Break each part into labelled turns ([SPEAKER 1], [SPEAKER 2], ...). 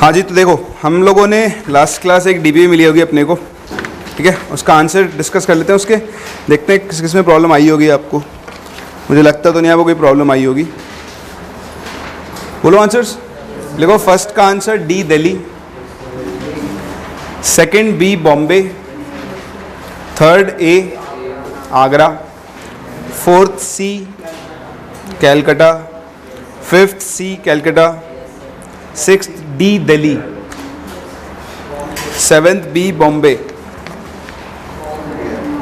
[SPEAKER 1] हाँ जी, तो देखो हम लोगों ने लास्ट क्लास एक डीबीए मिली होगी अपने को, ठीक है। उसका आंसर डिस्कस कर लेते हैं, उसके देखते हैं किस किस में प्रॉब्लम आई होगी आपको। मुझे लगता तो नहीं आपको कोई प्रॉब्लम आई होगी। बोलो आंसर्स। देखो फर्स्ट का answer D Delhi, second B Bombay, third A Agra, fourth C Calcutta, fifth C Calcutta, sixth D Delhi, seventh B Bombay,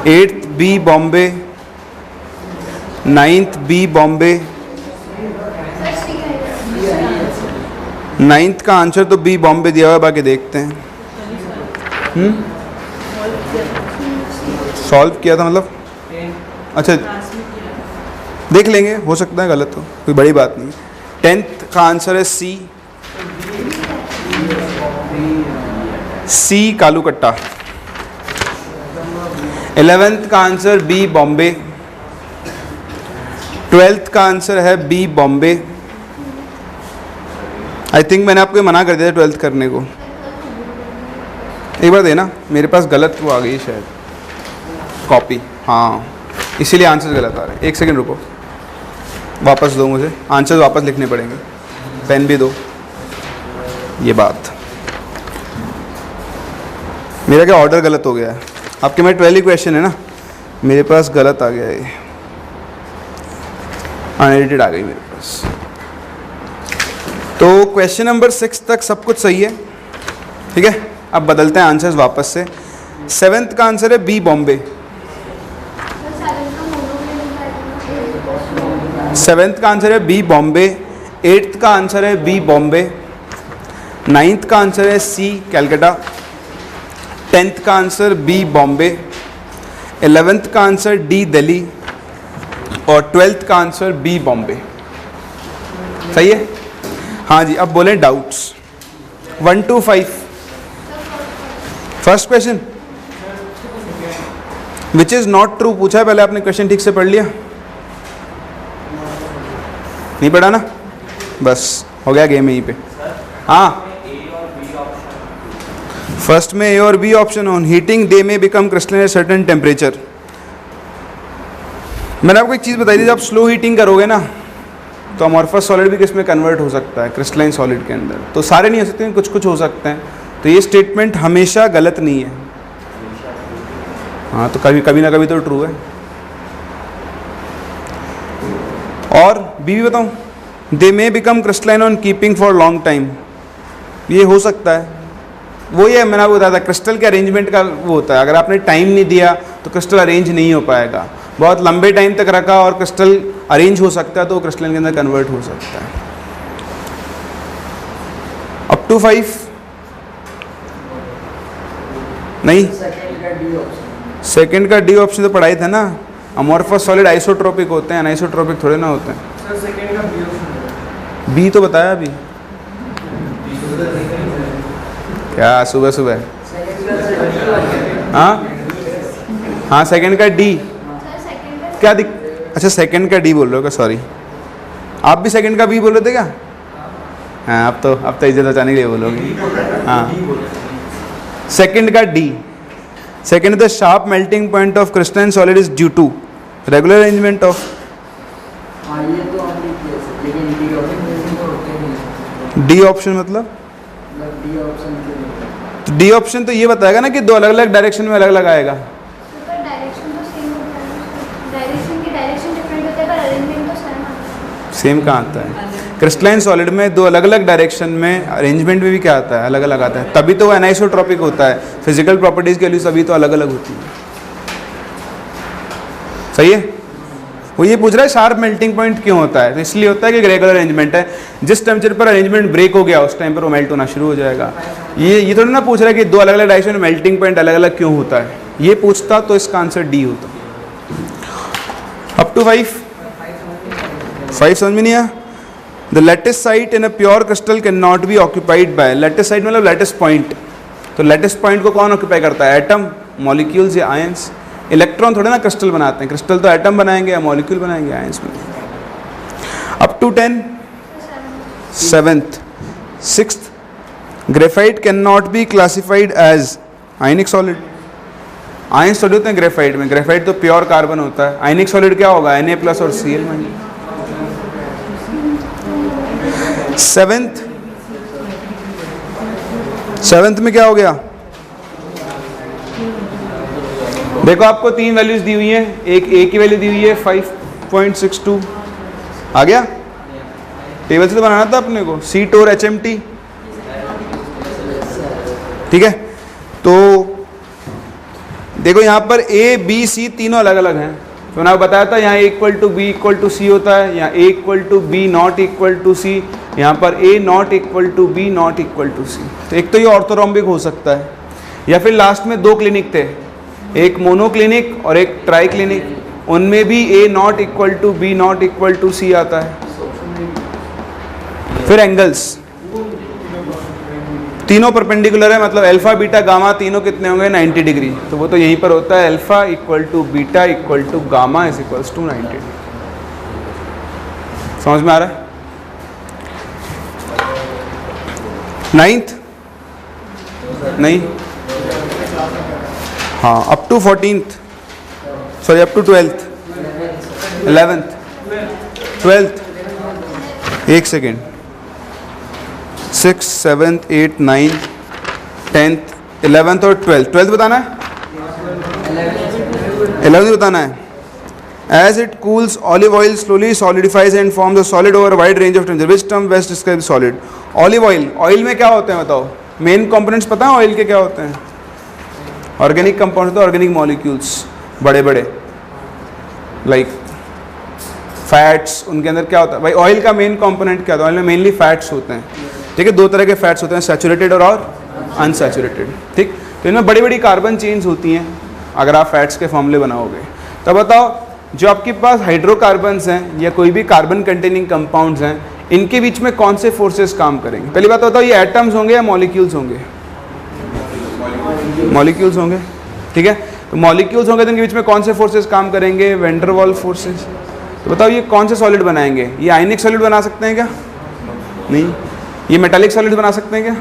[SPEAKER 1] eighth B Bombay, ninth B Bombay. Ninth का आंसर तो बी बॉम्बे दिया हुआ है, बाकी देखते हैं। सॉल्व किया था मतलब, अच्छा देख लेंगे, हो सकता है गलत हो, कोई बड़ी बात नहीं। टेंथ का आंसर है सी कालूकट्टा। 11th का आंसर बी बॉम्बे। 12th का आंसर है बी बॉम्बे। आई थिंक मैंने आपको मना कर दिया 12th करने को, एक बार देना, मेरे पास गलत वो आ गई शायद कॉपी, हाँ इसीलिए आंसर गलत आ रहे हैं। एक सेकंड रुको, वापस दो, मुझे आंसर वापस लिखने पड़ेंगे, पेन भी दो। ये बात मेरा क्या ऑर्डर गलत हो गया है, आपके में 12 क्वेश्चन है ना, मेरे पास गलत आ गया है, अनएडिटेड आ गई मेरे पास। तो क्वेश्चन नंबर 6 तक सब कुछ सही है, ठीक है। अब बदलते हैं आंसर्स वापस से। 7th का आंसर है बी बॉम्बे। 7th का आंसर है बी बॉम्बे। 8th का आंसर है बी बॉम्बे। 9th का आंसर है सी कैलकाटा। 10th का आंसर बी बॉम्बे। 11th का आंसर डी दिल्ली और 12th का आंसर बी बॉम्बे। सही है, हाँ जी। अब बोलें doubts 1 to 5। First question which is not true पूछा है, पहले आपने क्वेश्चन ठीक से पढ़ लिया? नहीं पढ़ा ना, बस हो गया गेम यहीं पे। हाँ, फर्स्ट में ए और बी ऑप्शन ऑन हीटिंग दे में become crystalline at certain temperature. मैंने आपको एक चीज़ बताई थी, जब स्लो हीटिंग करोगे ना तो अमॉर्फस सॉलिड भी किस में कन्वर्ट हो सकता है, क्रिस्टलाइन सॉलिड के अंदर। तो सारे नहीं हो सकते, कुछ कुछ हो सकते हैं। तो ये स्टेटमेंट हमेशा गलत नहीं है, हाँ तो कभी ना कभी तो ट्रू है। और बी भी बताऊँ, they may become crystalline on keeping for long time, ये हो सकता है। वो ये मैंने आपको बताया था, क्रिस्टल के अरेंजमेंट का वो होता है, अगर आपने टाइम नहीं दिया तो क्रिस्टल अरेंज नहीं हो पाएगा। बहुत लंबे टाइम तक रखा और क्रिस्टल अरेंज हो सकता है तो क्रिस्टल के अंदर कन्वर्ट हो सकता है। अप टू 5 नहीं, सेकंड का डी ऑप्शन तो पढ़ाई था ना। अमॉर्फस सॉलिड आइसोट्रोपिक होते हैं, अनाइसोट्रोपिक थोड़े ना होते हैं। बी तो बताया अभी, क्या सुबह सुबह? हाँ सेकंड का डी क्या अच्छा सेकंड का डी बोल रहे हो क्या? सॉरी, आप भी सेकंड का बी बोल रहे थे क्या? हाँ अब तो इज्जत बचाने के लिए बोलोगे। हाँ सेकंड का D, second the sharp melting point of crystalline solid is due to regular arrangement of. D option मतलब डी ऑप्शन तो ये बताएगा ना कि दो अलग अलग डायरेक्शन में अलग अलग आएगा। सेम कहाँ आता है? क्रिस्टलाइन सॉलिड में दो अलग अलग डायरेक्शन में अरेंजमेंट में भी क्या आता है? अलग अलग आता है, तभी तो वो एनाइसोट्रॉपिक होता है। फिजिकल प्रॉपर्टीज के लिए सभी तो अलग अलग होती है। सही है। वो ये पूछ रहा है शार्प मेल्टिंग पॉइंट क्यों होता है, तो इसलिए होता है कि रेगुलर अरेंजमेंट है। जिस टेम्परेचर पर अरेंजमेंट ब्रेक हो गया उस टाइम पर वो मेल्ट होना शुरू हो जाएगा। ये थोड़ा ना पूछ रहा है कि दो अलग अलग डायरेक्शन में मेल्टिंग पॉइंट अलग अलग क्यों होता है। ये पूछता तो इसका आंसर डी होता। अप टू 5 समझ में नहीं आया? The lattice site in a pure crystal can not B occupied by. Lattice site मतलब लैटिस पॉइंट। तो लैटिस पॉइंट को कौन ऑक्यूपाई करता है? एटम, मॉलिक्यूल्स या आयंस। इलेक्ट्रॉन थोड़े ना क्रिस्टल बनाते हैं, क्रिस्टल तो एटम बनाएंगे या मॉलिक्यूल बनाएंगे, आयंस बनाएंगे। Up to 10, 7th, 6th, graphite can not be classified as ionic solid. Ion solid होते हैं ग्रेफाइट में, ग्रेफाइट तो प्योर कार्बन होता है। आयनिक सॉलिड क्या होगा? Na+ और Cl-। सेवेंथ में क्या हो गया? देखो आपको 3 वैल्यूज दी हुई हैं, एक ए की वैल्यू दी हुई है 5.62, आ गया? टेबल से तो बनाना था अपने को, C टोर HMT, ठीक है। तो देखो यहाँ पर A B C तीनों अलग अलग हैं, तो मैंने आपको बताया था यहाँ A=B=C होता है, यहाँ A=B=C, यहाँ पर A=B=C। तो एक तो ये ऑर्थोरोम्बिक हो सकता है, या फिर लास्ट में 2 क्लिनिक थे, एक मोनोक्लिनिक और एक ट्राइक्लिनिक, उनमें भी A=B=C आता है। फिर एंगल्स तीनों परपेंडिकुलर है, मतलब अल्फा बीटा गामा तीनों कितने होंगे? 90 डिग्री। तो वो तो यहीं पर होता है, अल्फा β गामा = 90। समझ में आ रहा है? 9th नहीं, हाँ, up to 14th, sorry up to 12th, 11th, 12th, एक second, 6th 7th 8th 9th 10th 11th और 12th बताना है, 11th बताना है। As it cools, olive oil slowly solidifies and forms a solid over a wide range of temperature. Which term best describes solid? Olive oil, oil में क्या होते हैं बताओ? मेन कंपोनेंट्स पता है ऑयल के क्या होते हैं? ऑर्गेनिक कंपाउंड होते हैं, ऑर्गेनिक मॉलिक्यूल्स बड़े बड़े, लाइक फैट्स। उनके अंदर क्या होता है भाई? ऑयल का मेन कंपोनेंट क्या होता है? ऑयल में मेनली फैट्स होते हैं, ठीक है। 2 तरह के फैट्स होते हैं, सैचुरेटेड और अनसैचुरेटेड, ठीक। तो इनमें बड़ी बड़ी कार्बन चेन्स होती हैं अगर आप फैट्स के फॉर्मूले बनाओगे। तो बताओ जो आपके पास हाइड्रोकार्बन्स हैं या कोई भी कार्बन कंटेनिंग कंपाउंड्स हैं, इनके बीच में कौन से फोर्सेस काम करेंगे? पहली बात बताओ, ये एटम्स होंगे या मॉलिक्यूल्स होंगे? मॉलिक्यूल्स होंगे, ठीक है। तो मॉलिक्यूल्स होंगे तो इनके बीच में कौन से फोर्सेस काम करेंगे? Van der Waals forces. तो बताओ ये कौन से सॉलिड बनाएंगे? ये आयनिक सॉलिड बना सकते हैं क्या? नहीं। ये मेटालिक सॉलिड बना सकते हैं क्या?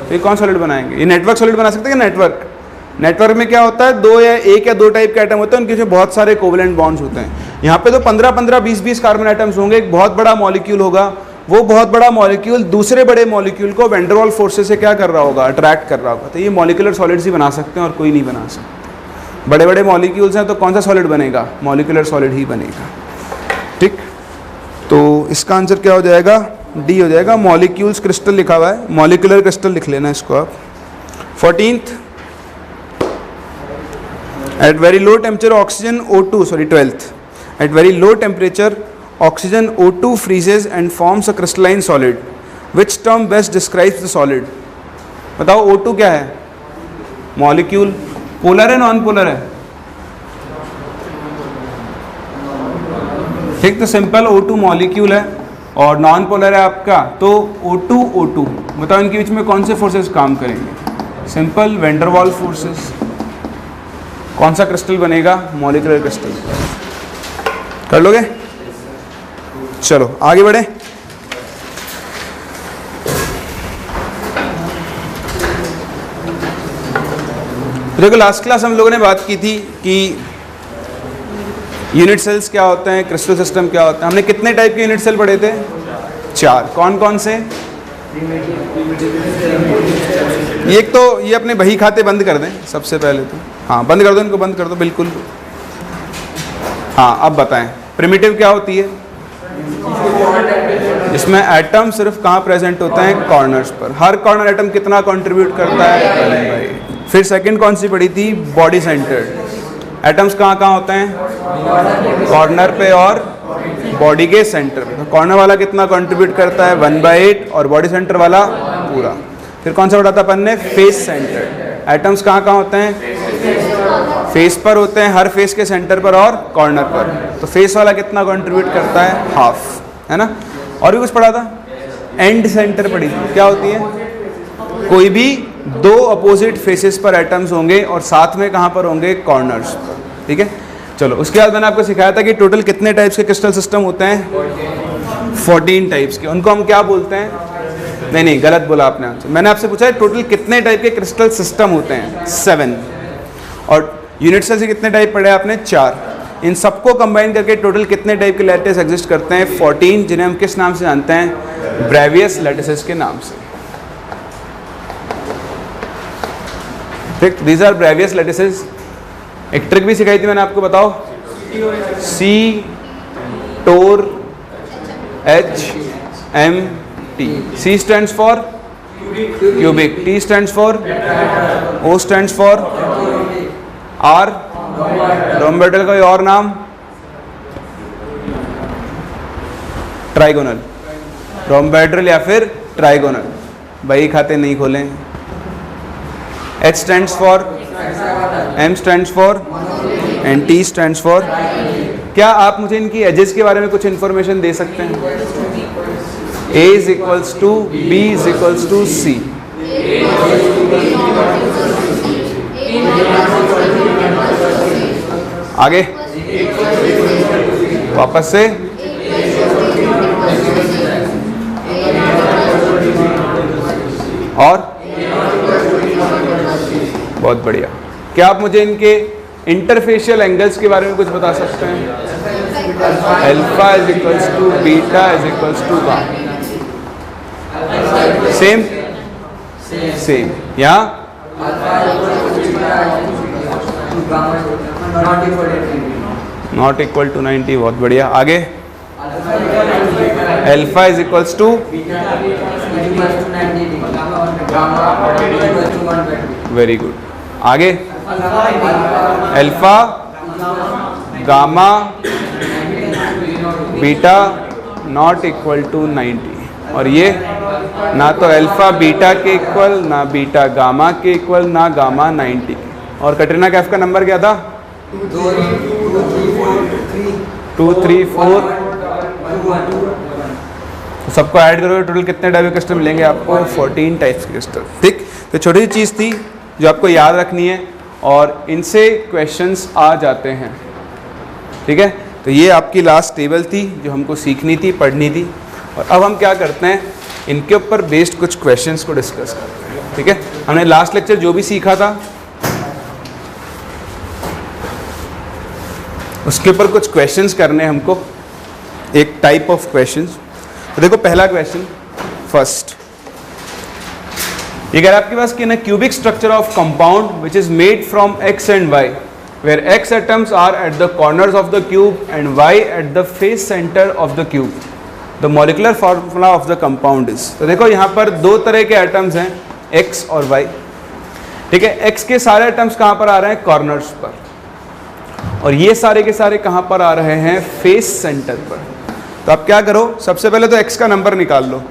[SPEAKER 1] तो ये कौन सॉलिड बनाएंगे? ये नेटवर्क सॉलिड बना सकते हैं क्या? नेटवर्क में क्या होता है? 1 या 2 टाइप के एटम होते हैं, उनके बीच बहुत सारे कोवेलेंट बॉन्ड्स होते हैं। यहाँ पे तो 15-15, 20-20 कार्बन एटम्स होंगे, एक बहुत बड़ा मॉलिक्यूल होगा, वो बहुत बड़ा मॉलिक्यूल दूसरे बड़े मॉलिक्यूल को वैन डर वाल्स फोर्सेस से क्या कर रहा होगा? अट्रैक्ट कर रहा होगा। तो ये मॉलिक्यूलर सॉलिड्स ही बना सकते हैं और कोई नहीं बना सकते। बड़े बड़े मॉलिक्यूल्स हैं तो कौन सा सॉलिड बनेगा? मॉलिक्यूलर सॉलिड ही बनेगा, ठीक। तो इसका आंसर क्या हो जाएगा? डी हो जाएगा। मॉलिक्यूल्स क्रिस्टल लिखा हुआ है, मॉलिक्यूलर क्रिस्टल लिख लेना इसको आप। 14th, at very low temperature oxygen O2, sorry 12th, at very low temperature oxygen O2 freezes and forms a crystalline solid. Which term best describes the solid? बताओ O2 क्या है? मॉलिक्यूल, पोलर है non polar है? ठीक, तो simple O2 molecule है और non polar है आपका, तो O2 बताओ इनके बीच में कौन से फोर्सेस काम करेंगे? Simple van der Waals forces. कौन सा क्रिस्टल बनेगा? Molecular crystal. कर लोगे? चलो आगे बढ़े। देखो लास्ट क्लास हम लोगों ने बात की थी कि यूनिट सेल्स क्या होते हैं, क्रिस्टल सिस्टम क्या होता है। हमने कितने टाइप के यूनिट सेल पढ़े थे? 4। कौन कौन से? एक तो ये अपने बही खाते बंद कर दें सबसे पहले तो, हाँ बंद कर दो, इनको बंद कर दो बिल्कुल। हाँ अब बताएं, प्रिमिटिव क्या होती है? इसमें एटम सिर्फ कहाँ प्रेजेंट होता है? कॉर्नर्स पर। हर कॉर्नर एटम कितना कंट्रीब्यूट करता है? फिर सेकंड कौन सी पढ़ी थी? Body centred. एटम्स कहाँ कहाँ होते हैं? कॉर्नर पे और बॉडी के सेंटर पे। तो कॉर्नर वाला कितना कंट्रीब्यूट करता है? 1/8, और बॉडी सेंटर वाला पूरा। फिर कौन सा पढ़ा था अपन ने? Face centred. एटम्स कहाँ कहाँ होते हैं? फेस पर होते हैं, हर फेस के सेंटर पर और कॉर्नर पर। तो फेस वाला कितना कंट्रीब्यूट करता है? हाफ, है ना। और भी कुछ पढ़ा था? एंड सेंटर पढ़ी थी, क्या होती है? कोई भी 2 अपोजिट फेसेस पर एटम्स होंगे और साथ में कहाँ पर होंगे? कॉर्नर्स पर, ठीक है। चलो उसके बाद मैंने आपको सिखाया था कि टोटल कितने टाइप्स के क्रिस्टल सिस्टम होते हैं? 14 टाइप्स के। उनको हम क्या बोलते हैं? नहीं गलत बोला आपने आंसर। मैंने आपसे पूछा है टोटल कितने टाइप के क्रिस्टल सिस्टम होते हैं, 7। और यूनिट सेल से कितने टाइप पढ़े आपने, 4। इन सबको कंबाइन करके टोटल कितने टाइप के लैटिस एग्जिस्ट करते हैं, 14, जिन्हें हम किस नाम से जानते हैं, ब्रेवियस लैटिसेस के नाम से। ठीक, दीज आर ब्रेवियस लैटिसेस। एक ट्रिक भी सिखाई थी मैंने आपको, बताओ। C tour HMT। C stands for cubic, T stands for, O stands for, R रोम्बेड्रल का और नाम ट्राइगोनल, रोम्बेड्रल या फिर ट्राइगोनल, बही खाते नहीं खोलें। H stands for, M stands for and T stands for। क्या आप मुझे इनकी एजेस के बारे में कुछ इंफॉर्मेशन दे सकते हैं? A is equals to B is equals to C। आगे वापस से और बहुत बढ़िया। क्या आप मुझे इनके इंटरफेशियल एंगल्स के बारे में कुछ बता सकते हैं? Alpha is equals to beta is equals to gamma. Same same यहाँ नॉट इक्वल टू 90, बहुत बढ़िया। आगे alpha is equals to, very good. आगे alpha gamma beta not equal to 90। और ये ना तो अल्फा बीटा के इक्वल, ना बीटा गामा के इक्वल, ना गामा 90। और कटरीना कैफ का नंबर क्या था? 2 3 4। तो सबको ऐड करोगे टोटल कितने टाइप के क्रिस्टल मिलेंगे आपको? 14 टाइप्स के क्रिस्टल। ठीक, तो छोटी सी चीज़ थी जो आपको याद रखनी है और इनसे क्वेश्चंस आ जाते हैं। ठीक है, तो ये आपकी लास्ट टेबल थी जो हमको सीखनी थी, पढ़नी थी। और अब हम क्या करते हैं, इनके ऊपर बेस्ड कुछ क्वेश्चंस को डिस्कस करते हैं। ठीक है, हमने लास्ट लेक्चर जो भी सीखा था उसके ऊपर कुछ क्वेश्चंस करने हमको, एक टाइप ऑफ क्वेश्चंस। तो देखो पहला क्वेश्चन फर्स्ट, ये कह रहा है आपके पास कि in a cubic structure of compound which is made from x and y, where x atoms are at the corners of the cube and y at the face center of the cube, the molecular formula of the compound is। तो देखो यहाँ पर दो तरह के atoms हैं, x और y। ठीक है, x के सारे एटम्स कहाँ पर आ रहे हैं? कॉर्नर्स पर। और ये सारे के सारे कहाँ पर आ रहे हैं? फेस सेंटर पर। तो आप क्या करो, सबसे पहले तो x का नंबर निकाल लो।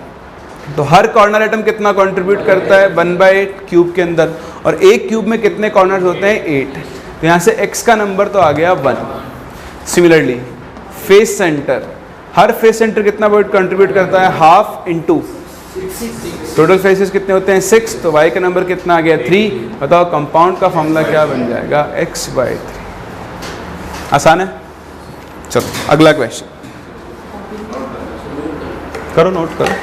[SPEAKER 1] तो हर कॉर्नर एटम कितना कंट्रीब्यूट करता है? 1/8 क्यूब के अंदर। और एक क्यूब में कितने कॉर्नर्स होते हैं? 8। तो यहाँ से x का नंबर तो आ गया 1। सिमिलरली फेस सेंटर, हर फेस सेंटर कितना कंट्रीब्यूट करता है? हाफ इंटू टोटल फेसेस कितने होते हैं? 6। तो y का नंबर कितना आ गया? 3। बताओ कंपाउंड का फॉर्मूला क्या बन जाएगा? x/3। आसान है। चलो अगला क्वेश्चन करो, नोट करो।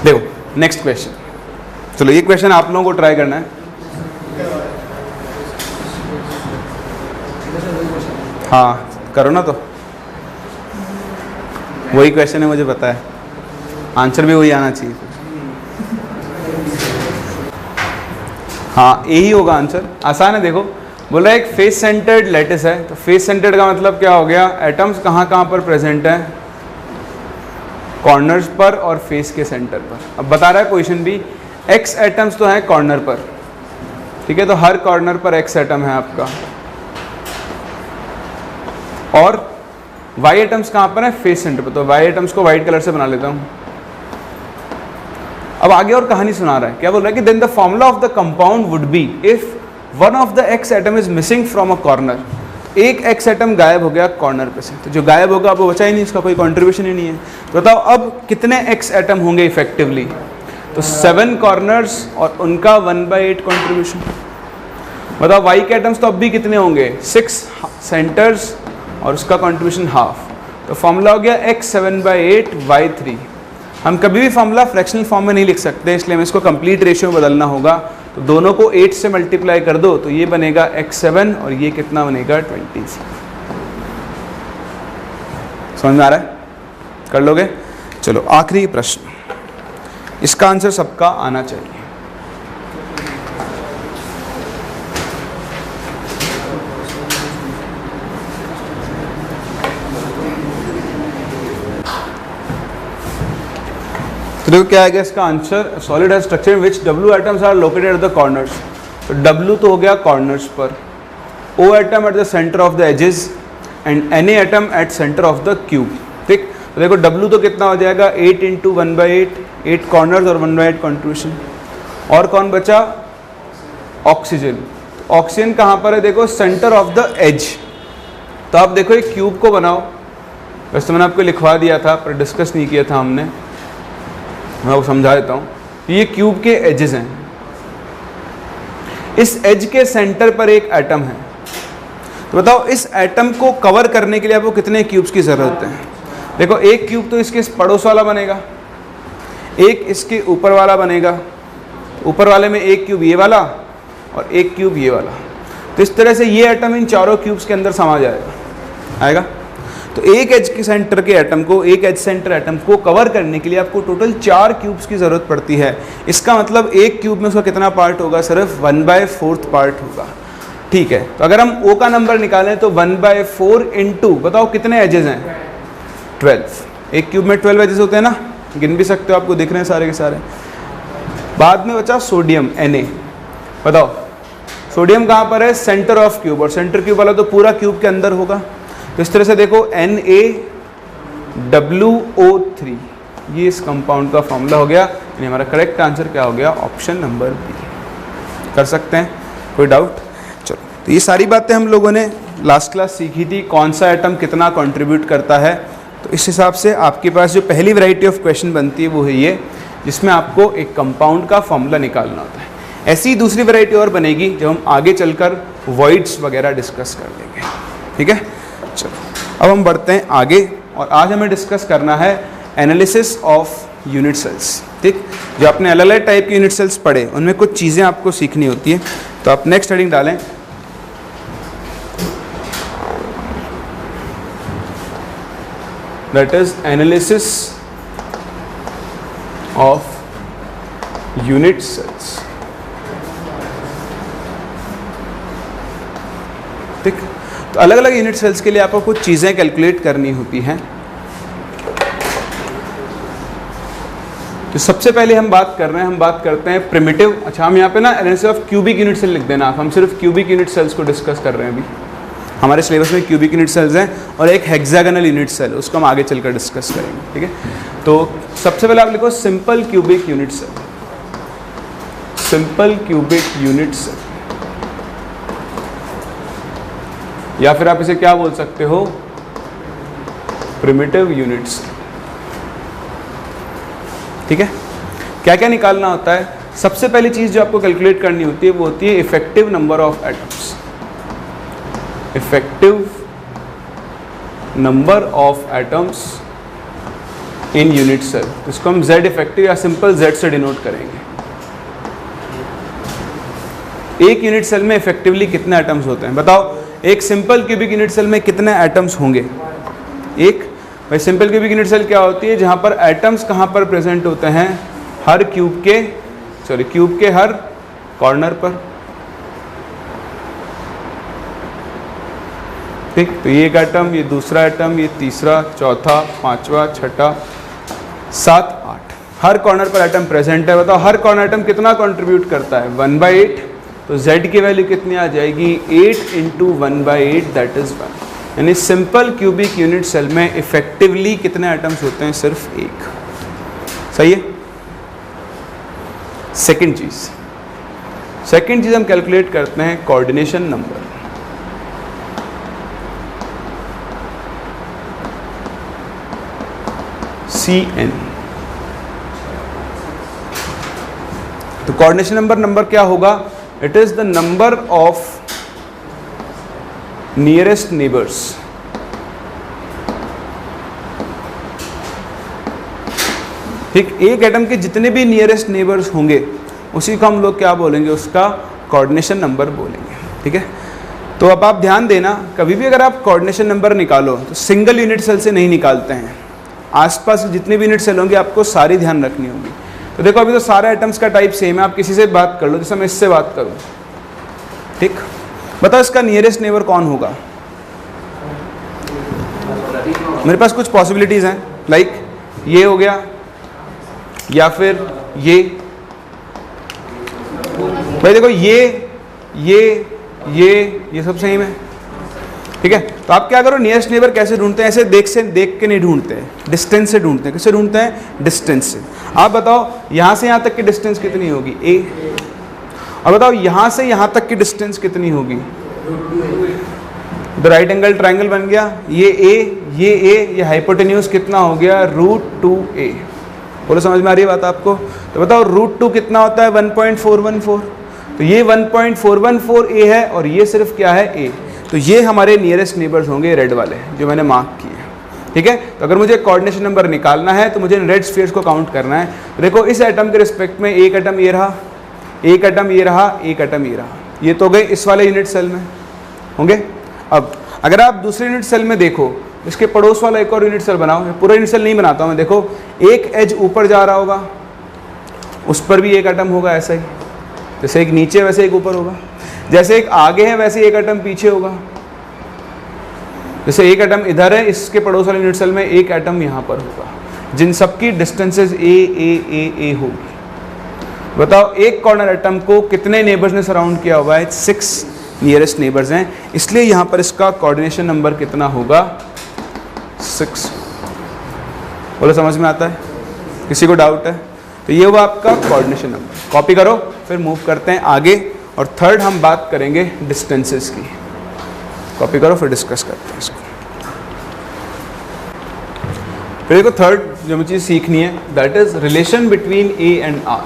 [SPEAKER 1] देखो नेक्स्ट क्वेश्चन, चलो ये क्वेश्चन आप लोगों को ट्राई करना है। हाँ करो ना, तो वही क्वेश्चन है, मुझे पता है, आंसर भी वही आना चाहिए। हाँ यही होगा आंसर, आसान है। देखो बोल रहा है एक फेस सेंटर्ड लैटिस है, तो फेस सेंटर्ड का मतलब क्या हो गया? एटम्स कहाँ कहाँ पर प्रेजेंट है? कॉर्नर्स पर और फेस के सेंटर पर। अब बता रहा है क्वेश्चन भी, x एटम्स तो हैं कॉर्नर पर। ठीक है, तो हर कॉर्नर पर x एटम है आपका, और y एटम्स कहाँ पर है? फेस सेंटर पर। तो y एटम्स को वाइट कलर से बना लेता हूँ। अब आगे और कहानी सुना रहा है, क्या बोल रहा है कि then the formula of the compound would be if one of the x atom is missing from a corner. एक x एटम गायब हो गया कॉर्नर पे से, तो जो गायब होगा अब वो बचा ही नहीं, इसका कोई कंट्रीब्यूशन ही नहीं है। तो बताओ अब कितने x एटम होंगे इफेक्टिवली? तो 7 कॉर्नर्स और उनका 1/8 कंट्रीब्यूशन। बताओ y के एटम्स तो अब भी कितने होंगे? 6 सेंटर्स और उसका कंट्रीब्यूशन हाफ। तो फॉर्मूला हो गया x7/8y3। हम कभी भी फॉर्मूला फ्रैक्शनल फॉर्म में नहीं लिख सकते, इसलिए हमें इसको कंप्लीट रेशियो में बदलना होगा। तो दोनों को 8 से मल्टीप्लाई कर दो तो ये बनेगा x7 और ये कितना बनेगा 20। समझ में आ रहा है? कर लोगे? चलो आखिरी प्रश्न, इसका आंसर सबका आना चाहिए। तो देखो क्या आएगा इसका answer, solid has structure in which W atoms are located at the corners. तो W तो हो गया कॉर्नर्स पर, O atom at the centre of the edges and Na atom at centre of the cube. ठीक, तो देखो W तो कितना हो जाएगा 8 × 1/8, 8 कॉर्नर्स और 1/8 कंट्रीब्यूशन। और कौन बचा? ऑक्सीजन। ऑक्सीजन कहाँ पर है? देखो सेंटर ऑफ द एज। तो आप देखो एक क्यूब को बनाओ, वैसे तो मैंने आपको लिखवा दिया था पर डिस्कस नहीं किया था हमने, मैं आपको समझा देता हूँ। ये क्यूब के एजेस हैं, इस एज के सेंटर पर एक एटम है। तो बताओ इस एटम को कवर करने के लिए आपको कितने क्यूब्स की ज़रूरत है? देखो एक क्यूब तो इसके पड़ोस वाला बनेगा, एक इसके ऊपर वाला बनेगा, ऊपर वाले में एक क्यूब ये वाला और एक क्यूब ये वाला। तो इस तरह से ये एटम इन चारों क्यूब्स के अंदर समा जाएगा, आएगा। तो एक एज के सेंटर के एटम को, एक एज सेंटर एटम को कवर करने के लिए आपको टोटल 4 क्यूब्स की ज़रूरत पड़ती है। इसका मतलब एक क्यूब में उसका कितना पार्ट होगा? सिर्फ 1/4 पार्ट होगा। ठीक है, तो अगर हम O का नंबर निकालें तो 1/4 इंटू, बताओ कितने एजेस हैं? 12। एक क्यूब में 12 एजेस होते हैं ना, गिन भी सकते हो, आपको दिख रहे हैं सारे के सारे। बाद में बचा सोडियम Na। बताओ सोडियम कहाँ पर है? सेंटर ऑफ क्यूब, और सेंटर क्यूब वाला तो पूरा क्यूब के अंदर होगा। तो इस तरह से देखो NaWO3, ये इस कंपाउंड का फॉर्मूला हो गया। यानी हमारा करेक्ट आंसर क्या हो गया? Option number B. कर सकते हैं? कोई डाउट? चलो, तो ये सारी बातें हम लोगों ने लास्ट क्लास सीखी थी, कौन सा एटम कितना कंट्रीब्यूट करता है। तो इस हिसाब से आपके पास जो पहली वैरायटी ऑफ क्वेश्चन बनती है वो है ये, जिसमें आपको एक कंपाउंड का फॉर्मूला निकालना होता है। ऐसी ही दूसरी वैरायटी और बनेगी जब हम आगे चलकर वॉइड्स वगैरह डिस्कस कर लेंगे। ठीक है, चलो अब हम बढ़ते हैं आगे, और आज हमें डिस्कस करना है एनालिसिस ऑफ यूनिट सेल्स। ठीक, जो आपने अलग अलग टाइप के यूनिट सेल्स पढ़े उनमें कुछ चीज़ें आपको सीखनी होती है। तो आप नेक्स्ट हेडिंग डालें, that is analysis of unit cells. ठीक, तो अलग अलग यूनिट सेल्स के लिए आपको कुछ चीज़ें कैलकुलेट करनी होती हैं। तो सबसे पहले हम बात कर रहे हैं, हम बात करते हैं प्रिमिटिव। अच्छा, हम यहाँ पे ना analysis of cubic unit cell लिख देना आप, हम सिर्फ क्यूबिक यूनिट सेल्स को डिस्कस कर रहे हैं अभी। हमारे सिलेबस में क्यूबिक यूनिट सेल्स हैं और एक हेक्सागोनल यूनिट सेल, उसको हम आगे चलकर डिस्कस करेंगे। ठीक है, तो सबसे पहले आप लिखो simple cubic unit cell. Simple cubic unit cell, या फिर आप इसे क्या बोल सकते हो? Primitive units. ठीक है, क्या क्या निकालना होता है? सबसे पहली चीज जो आपको कैलकुलेट करनी होती है वो होती है effective number of atoms. Effective number of atoms in unit cell, इसको हम Z इफेक्टिव या सिंपल Z से डिनोट करेंगे। एक यूनिट सेल में इफेक्टिवली कितने एटम्स होते हैं? बताओ, एक सिंपल क्यूबिक यूनिट सेल में कितने एटम्स होंगे? एक। भाई सिंपल क्यूबिक यूनिट सेल क्या होती है? जहां पर एटम्स कहां पर प्रेजेंट होते हैं? हर क्यूब के हर कॉर्नर पर। ठीक, तो ये एक एटम, ये दूसरा एटम, ये तीसरा, चौथा, पांचवा, छठा, 7, 8, हर कॉर्नर पर एटम प्रेजेंट है। बताओ हर कॉर्नर एटम कितना कंट्रीब्यूट करता है? 1/8। तो Z की वैल्यू कितनी आ जाएगी? 8 × 1/8, दैट इज 1। यानी सिंपल क्यूबिक यूनिट सेल में इफेक्टिवली कितने एटम्स होते हैं? सिर्फ एक। सही है। सेकंड चीज हम कैलकुलेट करते हैं कोऑर्डिनेशन नंबर। CN। तो कोऑर्डिनेशन नंबर क्या होगा? It is the number of nearest neighbours ठीक, एक एटम के जितने भी नियरेस्ट नेबर्स होंगे उसी को हम लोग क्या बोलेंगे, उसका कोऑर्डिनेशन नंबर बोलेंगे। ठीक है, तो अब आप ध्यान देना, कभी भी अगर आप कोऑर्डिनेशन नंबर निकालो तो सिंगल यूनिट सेल से नहीं निकालते हैं, आसपास जितने भी यूनिट सेल होंगे आपको सारी ध्यान रखनी होगी। तो देखो अभी तो सारे एटम्स का टाइप सेम है, आप किसी से बात कर लो, जैसे मैं इससे बात करूँ, ठीक, बताओ इसका नियरेस्ट नेबर कौन होगा। मेरे पास कुछ पॉसिबिलिटीज़ हैं, लाइक ये हो गया या फिर भाई देखो ये सब सेम है। ठीक है, तो आप क्या करो, नियरेस्ट नेबर कैसे ढूंढते हैं, ऐसे देख के नहीं ढूंढते हैं, डिस्टेंस से ढूंढते हैं। कैसे ढूंढते हैं, डिस्टेंस से। आप बताओ यहाँ से यहाँ तक की डिस्टेंस कितनी होगी, a। अब बताओ यहाँ से यहाँ तक की डिस्टेंस कितनी होगी, तो राइट एंगल ट्राइंगल बन गया, ये a, ये हाइपोटेन्यूज कितना हो गया, √2a। बोलो समझ में आ रही है बात आपको। तो बताओ √2 कितना होता है, 1.414। तो ये 1.414a है और ये सिर्फ क्या है, a। तो ये हमारे नियरेस्ट नेबर्स होंगे, रेड वाले जो मैंने मार्क किए। ठीक है, तो अगर मुझे कोऑर्डिनेशन नंबर निकालना है तो मुझे रेड स्फीयर्स को काउंट करना है। तो देखो इस एटम के रिस्पेक्ट में एक एटम ये रहा, एक एटम ये रहा, एक एटम ये रहा, ये तो गए इस वाले यूनिट सेल में होंगे। अब अगर आप दूसरे यूनिट सेल में देखो, इसके पड़ोस वाला एक और यूनिट सेल बनाओ, पूरा यूनिट सेल नहीं बनाता हूँ मैं, देखो एक एज ऊपर जा रहा होगा, उस पर भी एक एटम होगा, ऐसा ही जैसे एक नीचे वैसे एक ऊपर होगा, जैसे एक आगे है वैसे एक एटम पीछे होगा, जैसे एक एटम इधर है इसके पड़ोस वाले यूनिट सेल में एक एटम यहाँ पर होगा, जिन सबकी डिस्टेंसेस ए होगी। बताओ एक कॉर्नर एटम को कितने नेबर्स ने सराउंड किया हुआ है, 6 नियरेस्ट नेबर्स हैं, इसलिए यहाँ पर इसका कोऑर्डिनेशन नंबर कितना होगा, 6। बोलो समझ में आता है, किसी को डाउट है? तो ये हुआ आपका कोऑर्डिनेशन नंबर। कॉपी करो, फिर मूव करते हैं आगे, और थर्ड हम बात करेंगे डिस्टेंसेस की। कॉपी करो फिर डिस्कस करते हैं इसको। फिर देखो थर्ड जो मुझे चीज़ सीखनी है, that is relation between A and R.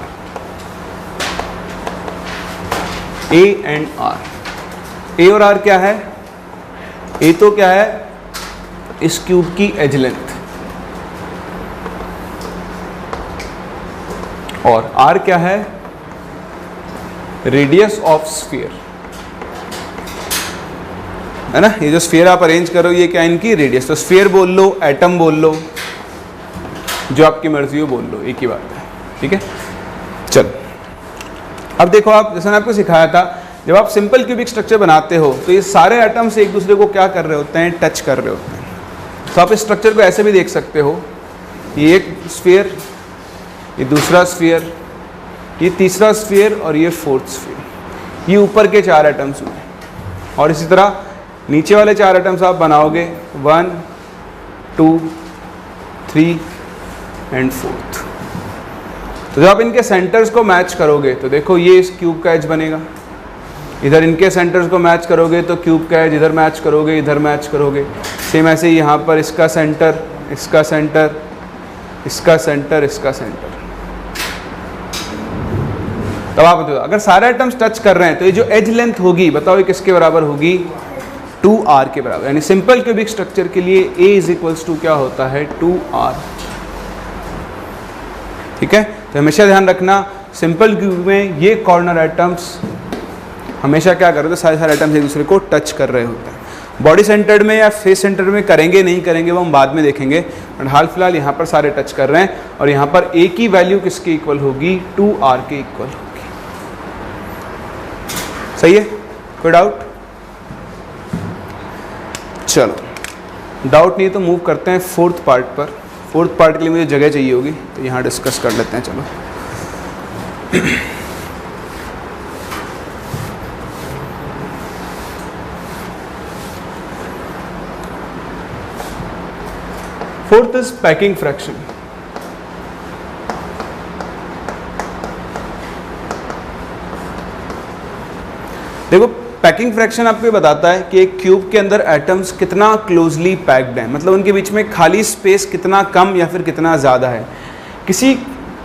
[SPEAKER 1] A and R, A और आर क्या है, ए तो क्या है, इस क्यूब की एज लेंथ, और आर क्या है, रेडियस ऑफ स्फीयर, है ना। ये जो स्फीयर आप अरेंज करो ये क्या, इनकी रेडियस। तो स्फीयर बोल लो, एटम बोल लो, जो आपकी मर्जी हो बोल लो, एक ही बात है। ठीक है, चलो अब देखो, आप जैसे मैंने आपको सिखाया था, जब आप सिंपल क्यूबिक स्ट्रक्चर बनाते हो तो ये सारे एटम्स एक दूसरे को क्या कर रहे होते हैं, टच कर रहे होते हैं। तो आप इस स्ट्रक्चर को ऐसे भी देख सकते हो, ये एक स्फीयर, ये दूसरा स्फीयर, ये तीसरा स्फीयर और ये फोर्थ स्फीयर, ये ऊपर के 4 एटम्स हुए। और इसी तरह नीचे वाले 4 एटम्स आप बनाओगे, 1, 2, 3 एंड 4th। तो जब आप इनके सेंटर्स को मैच करोगे तो देखो ये इस क्यूब का एज बनेगा, इधर इनके सेंटर्स को मैच करोगे तो क्यूब का एज, इधर मैच करोगे, इधर मैच करोगे। सेम ऐसे ही यहाँ पर इसका सेंटर, इसका सेंटर, इसका सेंटर, इसका सेंटर। तब आप बताओ अगर सारे एटम्स टच कर रहे हैं तो ये जो एज लेंथ होगी, बताओ ये किसके बराबर होगी, 2r के बराबर। यानी सिंपल क्यूबिक स्ट्रक्चर के लिए a इज इक्वल्स टू क्या होता है, 2r। ठीक है, तो हमेशा ध्यान रखना सिंपल क्यूब में ये कॉर्नर एटम्स हमेशा क्या कर रहे थे, सारे एटम्स एक दूसरे को टच कर रहे होते हैं। बॉडी सेंटर्ड में या फेस सेंटर्ड में करेंगे नहीं करेंगे वो हम बाद में देखेंगे, बट हाल फिलहाल यहाँ पर सारे टच कर रहे हैं। और यहाँ पर a की वैल्यू किसके इक्वल होगी, 2r के इक्वल होगी। सही है, कोई डाउट? चलो डाउट नहीं तो मूव करते हैं 4th पार्ट पर। 4th पार्ट के लिए मुझे जगह चाहिए होगी तो यहाँ डिस्कस कर लेते हैं। चलो फोर्थ इज पैकिंग फ्रैक्शन। देखो पैकिंग फ्रैक्शन आपको ये बताता है कि एक क्यूब के अंदर एटम्स कितना क्लोजली पैक्ड हैं, मतलब उनके बीच में खाली स्पेस कितना कम या फिर कितना ज़्यादा है। किसी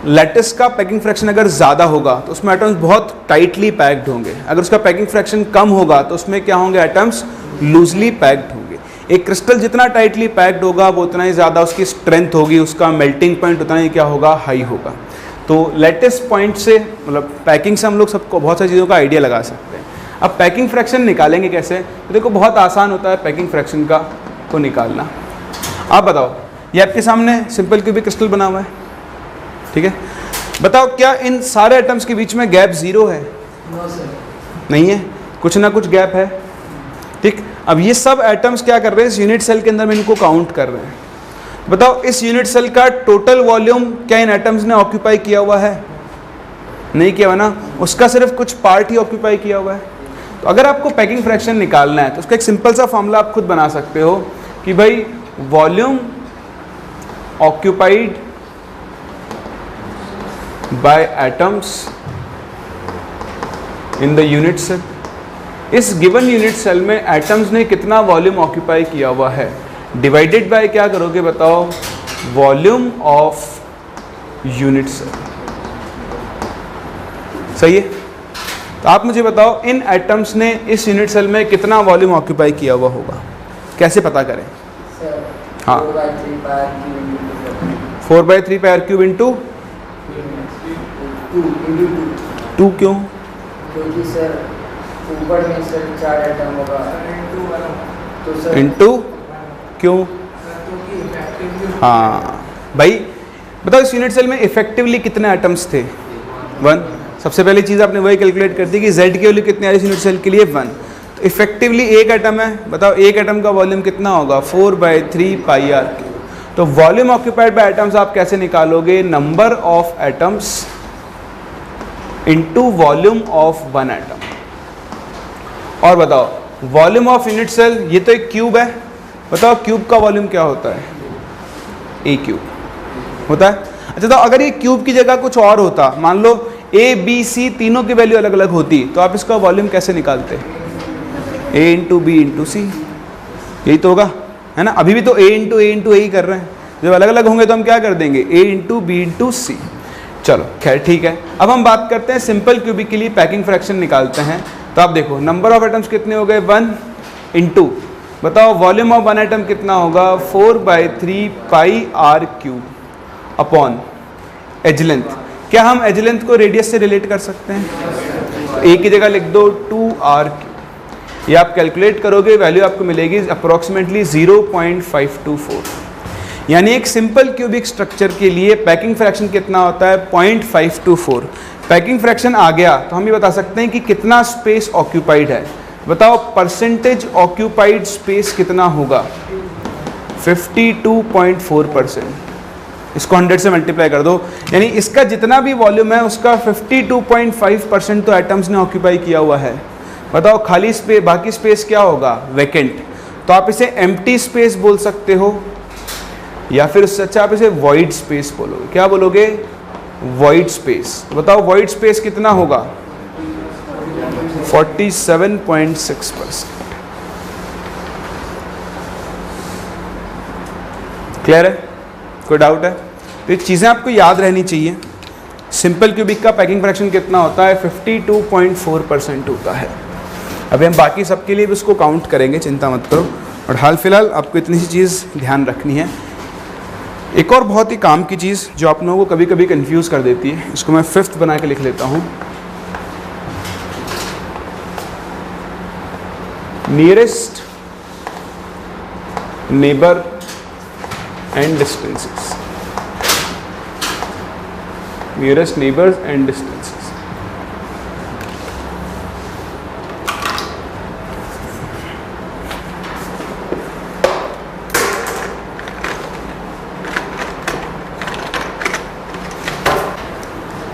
[SPEAKER 1] लैटिस का पैकिंग फ्रैक्शन अगर ज़्यादा होगा तो उसमें एटम्स बहुत टाइटली पैक्ड होंगे, अगर उसका पैकिंग फ्रैक्शन कम होगा तो उसमें क्या होंगे, एटम्स लूजली पैक्ड होंगे। एक क्रिस्टल जितना टाइटली पैक्ड होगा वो उतना ही ज़्यादा उसकी स्ट्रेंथ होगी, उसका मेल्टिंग पॉइंट उतना ही क्या होगा, हाई होगा। तो लेटेस्ट पॉइंट से मतलब पैकिंग से हम लोग सबको बहुत सारी चीज़ों का आइडिया लगा सकते हैं। अब पैकिंग फ्रैक्शन निकालेंगे कैसे, तो देखो बहुत आसान होता है पैकिंग फ्रैक्शन का को निकालना। आप बताओ, ये आपके सामने सिंपल क्यूबिक क्रिस्टल बना हुआ है, ठीक है, बताओ क्या इन सारे एटम्स के बीच में गैप जीरो है? नहीं है, कुछ ना कुछ गैप है, ठीक। अब ये सब एटम्स क्या कर रहे हैं, इस यूनिट सेल के अंदर में इनको काउंट कर रहे हैं। बताओ इस यूनिट सेल का टोटल वॉल्यूम क्या इन एटम्स ने ऑक्यूपाई किया हुआ है? नहीं किया हुआ ना, उसका सिर्फ कुछ पार्ट ही ऑक्यूपाई किया हुआ है। तो अगर आपको पैकिंग फ्रैक्शन निकालना है तो उसका एक सिंपल सा फॉर्मूला आप खुद बना सकते हो कि भाई volume occupied by atoms in the unit cell, इस गिवन यूनिट सेल में एटम्स ने कितना वॉल्यूम ऑक्यूपाई किया हुआ है, डिवाइडेड बाय क्या करोगे बताओ, वॉल्यूम ऑफ यूनिट सेल। सही है? तो आप मुझे बताओ इन एटम्स ने इस यूनिट सेल में कितना वॉल्यूम ऑक्यूपाई किया हुआ होगा, कैसे पता करें? हाँ, 4/3 पाई आर क्यूब इंटू 2 क्यों?
[SPEAKER 2] क्योंकि सर ऊपर में सर 4 एटम होगा तो सर
[SPEAKER 1] इंटू क्यों? हाँ भाई बताओ इस यूनिट सेल में इफेक्टिवली कितने एटम्स थे? 1। सबसे पहली चीज़ आपने वही कैलकुलेट कर दी कि z की वैल्यू कितनी आ रही है यूनिट सेल के लिए 1। तो इफेक्टिवली एक एटम है, बताओ एक एटम का वॉल्यूम कितना होगा, 4/3 पाई आर क्यूब। तो वॉल्यूम ऑक्यूपाइड बाय एटम्स आप कैसे निकालोगे, number of atoms into volume of 1 atom. और बताओ वॉल्यूम ऑफ यूनिट सेल, ये तो एक क्यूब है, बताओ क्यूब का वॉल्यूम क्या होता है, ए क्यूब होता है। अच्छा तो अगर ये क्यूब की जगह कुछ और होता, मान लो ए बी सी तीनों की वैल्यू अलग अलग होती, तो आप इसका वॉल्यूम कैसे निकालते, ए इंटू बी इंटू सी, यही तो होगा, है ना। अभी भी तो ए इंटू ए ही कर रहे हैं, जब अलग अलग होंगे तो हम क्या कर देंगे, ए इंटू बी इंटू सी। चलो खैर ठीक है, अब हम बात करते हैं सिंपल क्यूबिक के लिए पैकिंग फ्रैक्शन निकालते हैं। तो आप देखो नंबर ऑफ एटम्स कितने हो गए, 1 इंटू बताओ वॉल्यूम ऑफ 1 एटम कितना होगा, 4/3 pi R cube upon edge length. क्या हम एज लेंथ को रेडियस से रिलेट कर सकते हैं? तो ए की जगह लिख दो 2r क्यूब, ये आप कैलकुलेट करोगे वैल्यू आपको मिलेगी अप्रोक्सीमेटली 0.524। यानी एक सिंपल क्यूबिक स्ट्रक्चर के लिए पैकिंग फ्रैक्शन कितना होता है, 0.524। पैकिंग फ्रैक्शन आ गया तो हम ये बता सकते हैं कि कितना स्पेस ऑक्यूपाइड है। बताओ परसेंटेज ऑक्यूपाइड स्पेस कितना होगा, 52.4%। इसको 100 से मल्टीप्लाई कर दो, यानी इसका जितना भी वॉल्यूम है उसका 52.5% तो एटम्स ने ऑक्यूपाई किया हुआ है। बताओ खाली स्पेस, बाकी स्पेस क्या होगा, वैकेंट। तो आप इसे एम्प्टी स्पेस बोल सकते हो, या फिर उससे अच्छा आप इसे वॉइड स्पेस बोलोगे। क्या बोलोगे, वॉइड स्पेस। बताओ वॉइड स्पेस कितना होगा, 47.6%। क्लियर है, कोई डाउट है? तो ये चीज़ें आपको याद रहनी चाहिए। सिंपल क्यूबिक का पैकिंग फ्रैक्शन कितना होता है, 52.4% होता है। अभी हम बाकी सबके लिए भी उसको काउंट करेंगे, चिंता मत करो। और हाल फिलहाल आपको इतनी सी चीज़ ध्यान रखनी है। एक और बहुत ही काम की चीज़ जो आप लोगों को कभी कभी कंफ्यूज कर देती है, इसको मैं 5th बना के लिख लेता हूँ। Nearest neighbour and distances, nearest neighbours and distances.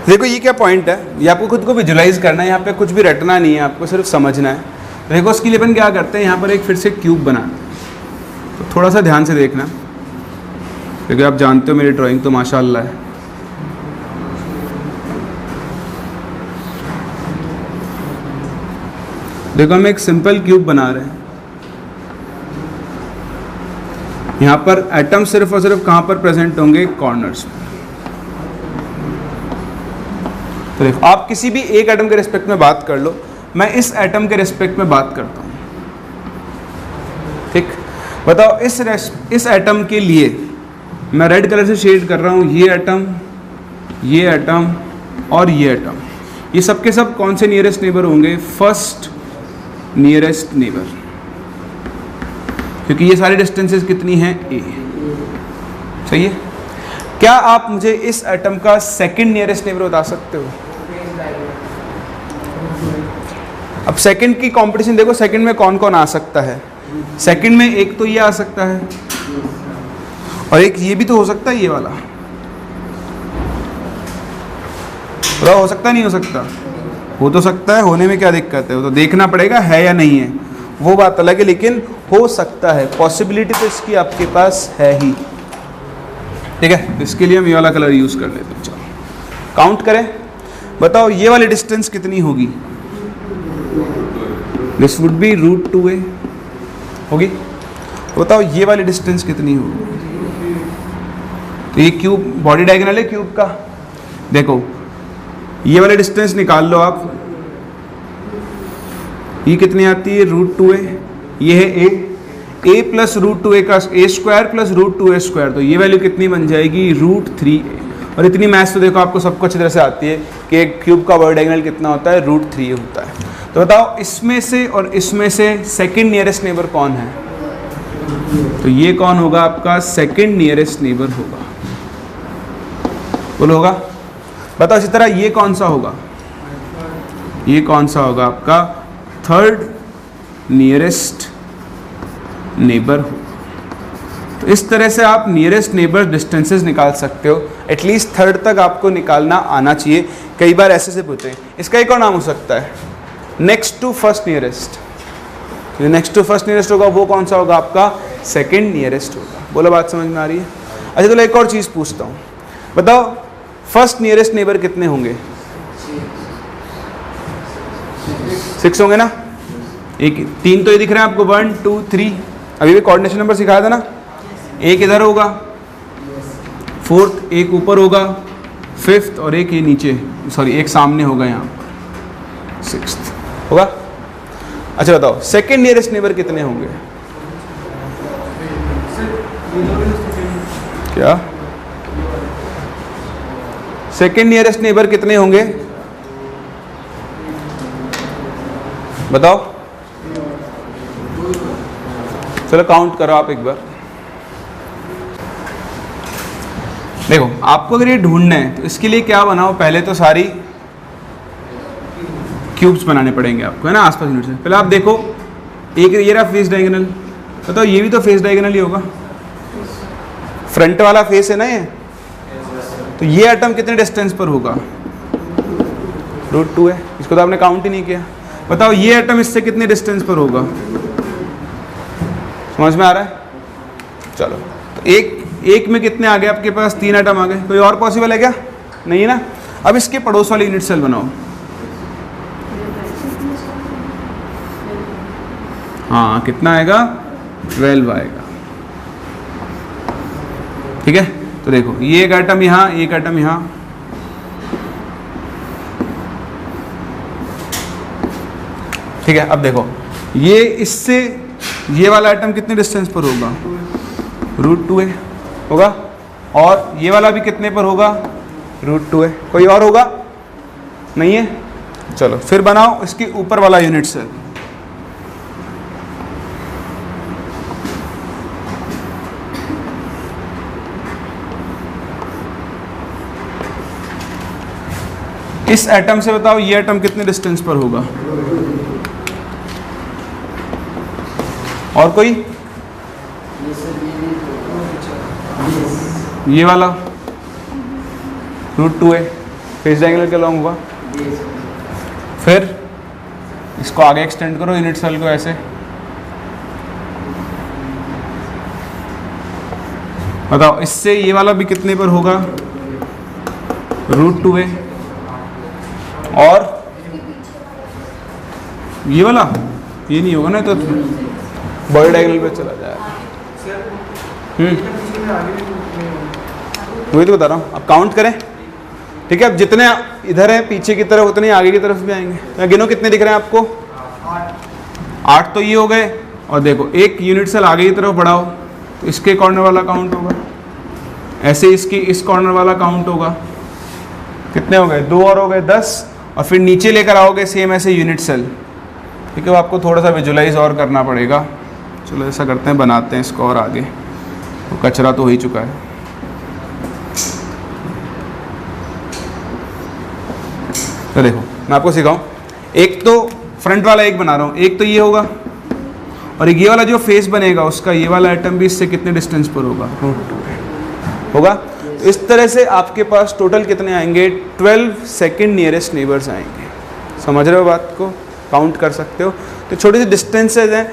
[SPEAKER 1] देखो ये क्या पॉइंट है, ये आपको खुद को विजुलाइज करना है, यहाँ पे कुछ भी रटना नहीं है, आपको सिर्फ समझना है। देखो उसके लिए अपन क्या करते हैं, यहाँ पर एक फिर से क्यूब बनाते हैं। तो थोड़ा सा ध्यान से देखना, क्योंकि आप जानते हो मेरी ड्राइंग तो माशाल्लाह है। देखो हम एक सिंपल क्यूब बना रहे हैं। यहाँ पर एटम सिर्फ और सिर्फ कहाँ पर प्रेजेंट होंगे, कॉर्नर्स में। तो देखो आप किसी भी एक एटम के रिस्पेक्ट में बात कर लो, मैं इस एटम के रिस्पेक्ट में बात करता हूँ, ठीक। बताओ इस एटम के लिए मैं रेड कलर से शेड कर रहा हूँ, ये एटम और ये एटम, ये सब के सब कौन से नियरेस्ट नेबर होंगे? फर्स्ट नियरेस्ट नेबर, क्योंकि ये सारी डिस्टेंसेस कितनी हैं? ए। सही है। क्या आप मुझे इस एटम का सेकंड नियरेस्ट नेबर बता सकते हो? अब सेकंड की कंपटीशन देखो, सेकंड में कौन कौन आ सकता है? सेकंड में एक तो ये आ सकता है और एक ये भी तो हो सकता है, ये वाला पूरा हो सकता है, नहीं हो सकता? हो तो सकता है, होने में क्या दिक्कत है? वो तो देखना पड़ेगा है या नहीं है, वो बात अलग है, लेकिन हो सकता है, पॉसिबिलिटी तो इसकी आपके पास है ही। ठीक है, इसके लिए हम ये वाला कलर यूज कर लेते हैं। चलो काउंट करें, बताओ ये वाली डिस्टेंस कितनी होगी? दिस वुड बी √2a होगी। तो बताओ ये वाली डिस्टेंस कितनी होगी? तो ये क्यूब बॉडी डायगोनल है क्यूब का, देखो ये वाली डिस्टेंस निकाल लो आप, ये कितनी आती है? √2a, ये है a प्लस √2a का a square plus √2a square, तो ये वैल्यू कितनी बन जाएगी? √3a। और इतनी मैथ्स तो देखो आपको सबको अच्छी तरह से आती है कि एक क्यूब का बॉडी डायगोनल कितना होता है? √3a होता है। तो बताओ इसमें से और इसमें से सेकंड नियरेस्ट नेबर कौन है? तो ये कौन होगा? आपका सेकंड नियरेस्ट नेबर होगा। बोलो होगा? बताओ इसी तरह ये कौन सा होगा? ये कौन सा होगा? आपका थर्ड नियरेस्ट नेबर होगा। तो इस तरह से आप नियरेस्ट नेबर डिस्टेंसेस निकाल सकते हो, एटलीस्ट थर्ड तक आपको निकालना आना चाहिए। कई बार ऐसे से पूछते हैं, इसका एक और नाम हो सकता है नेक्स्ट टू फर्स्ट नियरेस्ट। जो नेक्स्ट टू फर्स्ट नियरेस्ट होगा वो कौन सा होगा? आपका सेकंड नियरेस्ट होगा। बोलो बात समझ में आ रही है? अच्छा चलो एक और चीज़ पूछता हूँ, बताओ फर्स्ट नियरेस्ट नेबर कितने होंगे? 6 होंगे ना? एक 3 तो ये दिख रहे हैं आपको, 1 2 3, अभी भी कोऑर्डिनेशन नंबर सिखाया था ना? एक इधर होगा, फोर्थ एक ऊपर होगा, फिफ्थ और एक ये नीचे, सॉरी एक सामने होगा यहाँ पर, सिक्स्थ होगा। अच्छा बताओ सेकंड नियरेस्ट नेबर कितने होंगे? क्या सेकंड नियरेस्ट नेबर कितने होंगे? बताओ, चलो काउंट करो आप एक बार। देखो आपको अगर ये ढूंढना है तो इसके लिए क्या बनाओ? पहले तो सारी क्यूब्स बनाने पड़ेंगे आपको, है ना, आसपास यूनिट से। पहले आप देखो, एक ये रहा फेस डायगोनल, बताओ ये भी तो फेस डायगोनल ही होगा, फ्रंट वाला फेस है ना ये, तो ये एटम कितने डिस्टेंस पर होगा? √2 है, इसको तो आपने काउंट ही नहीं किया। बताओ ये एटम इससे कितने डिस्टेंस पर होगा? समझ में आ रहा है? चलो तो एक में कितने आ गए आपके पास? 3 एटम आ गए। कोई और पॉसिबल है क्या? नहीं है ना? अब इसके पड़ोस वाली यूनिट सेल बनाओ। हाँ कितना आएगा? 12 आएगा। ठीक है, तो देखो ये एक एटम यहाँ, एक एटम यहाँ, ठीक है। अब देखो ये इससे ये वाला एटम कितने डिस्टेंस पर होगा? √2a होगा, और ये वाला भी कितने पर होगा? √2a। कोई और होगा? नहीं है? चलो फिर बनाओ इसके ऊपर वाला यूनिट सेल। इस एटम से बताओ ये एटम कितने डिस्टेंस पर होगा? और कोई? ये वाला √2a फेस डायगोनल के लॉन्ग होगा। फिर इसको आगे एक्सटेंड करो यूनिट सेल को ऐसे, बताओ इससे ये वाला भी कितने पर होगा? √2a। और ये वाला ये नहीं होगा ना, तो बॉडी डायगोनल पे चला जाएगा। वही तो बता रहा हूँ, अब काउंट करें। ठीक है, अब जितने इधर है पीछे की तरफ उतने आगे की तरफ भी आएंगे। तो गिनो कितने दिख रहे हैं आपको? 8 तो ये हो गए, और देखो एक यूनिट सेल आगे की तरफ बढ़ाओ तो इसके कॉर्नर वाला काउंट होगा, ऐसे इसकी इस कॉर्नर वाला काउंट होगा। कितने हो गए? 2 और हो गए 10। और फिर नीचे लेकर आओगे सेम ऐसे यूनिट सेल। ठीक है, आपको थोड़ा सा विजुलाइज और करना पड़ेगा। चलो ऐसा करते हैं, बनाते हैं इसको और आगे, तो कचरा तो हो ही चुका है। तो देखो मैं आपको सिखाऊं, एक तो फ्रंट वाला एक बना रहा हूँ, एक तो ये होगा और एक ये वाला जो फेस बनेगा उसका ये वाला आइटम भी इससे कितने डिस्टेंस पर होगा? √2 होगा। तो इस तरह से आपके पास टोटल कितने आएंगे? 12 सेकंड नियरेस्ट नेबर्स आएंगे। समझ रहे हो बात को? काउंट कर सकते हो। तो छोटी सी डिस्टेंसेज हैं,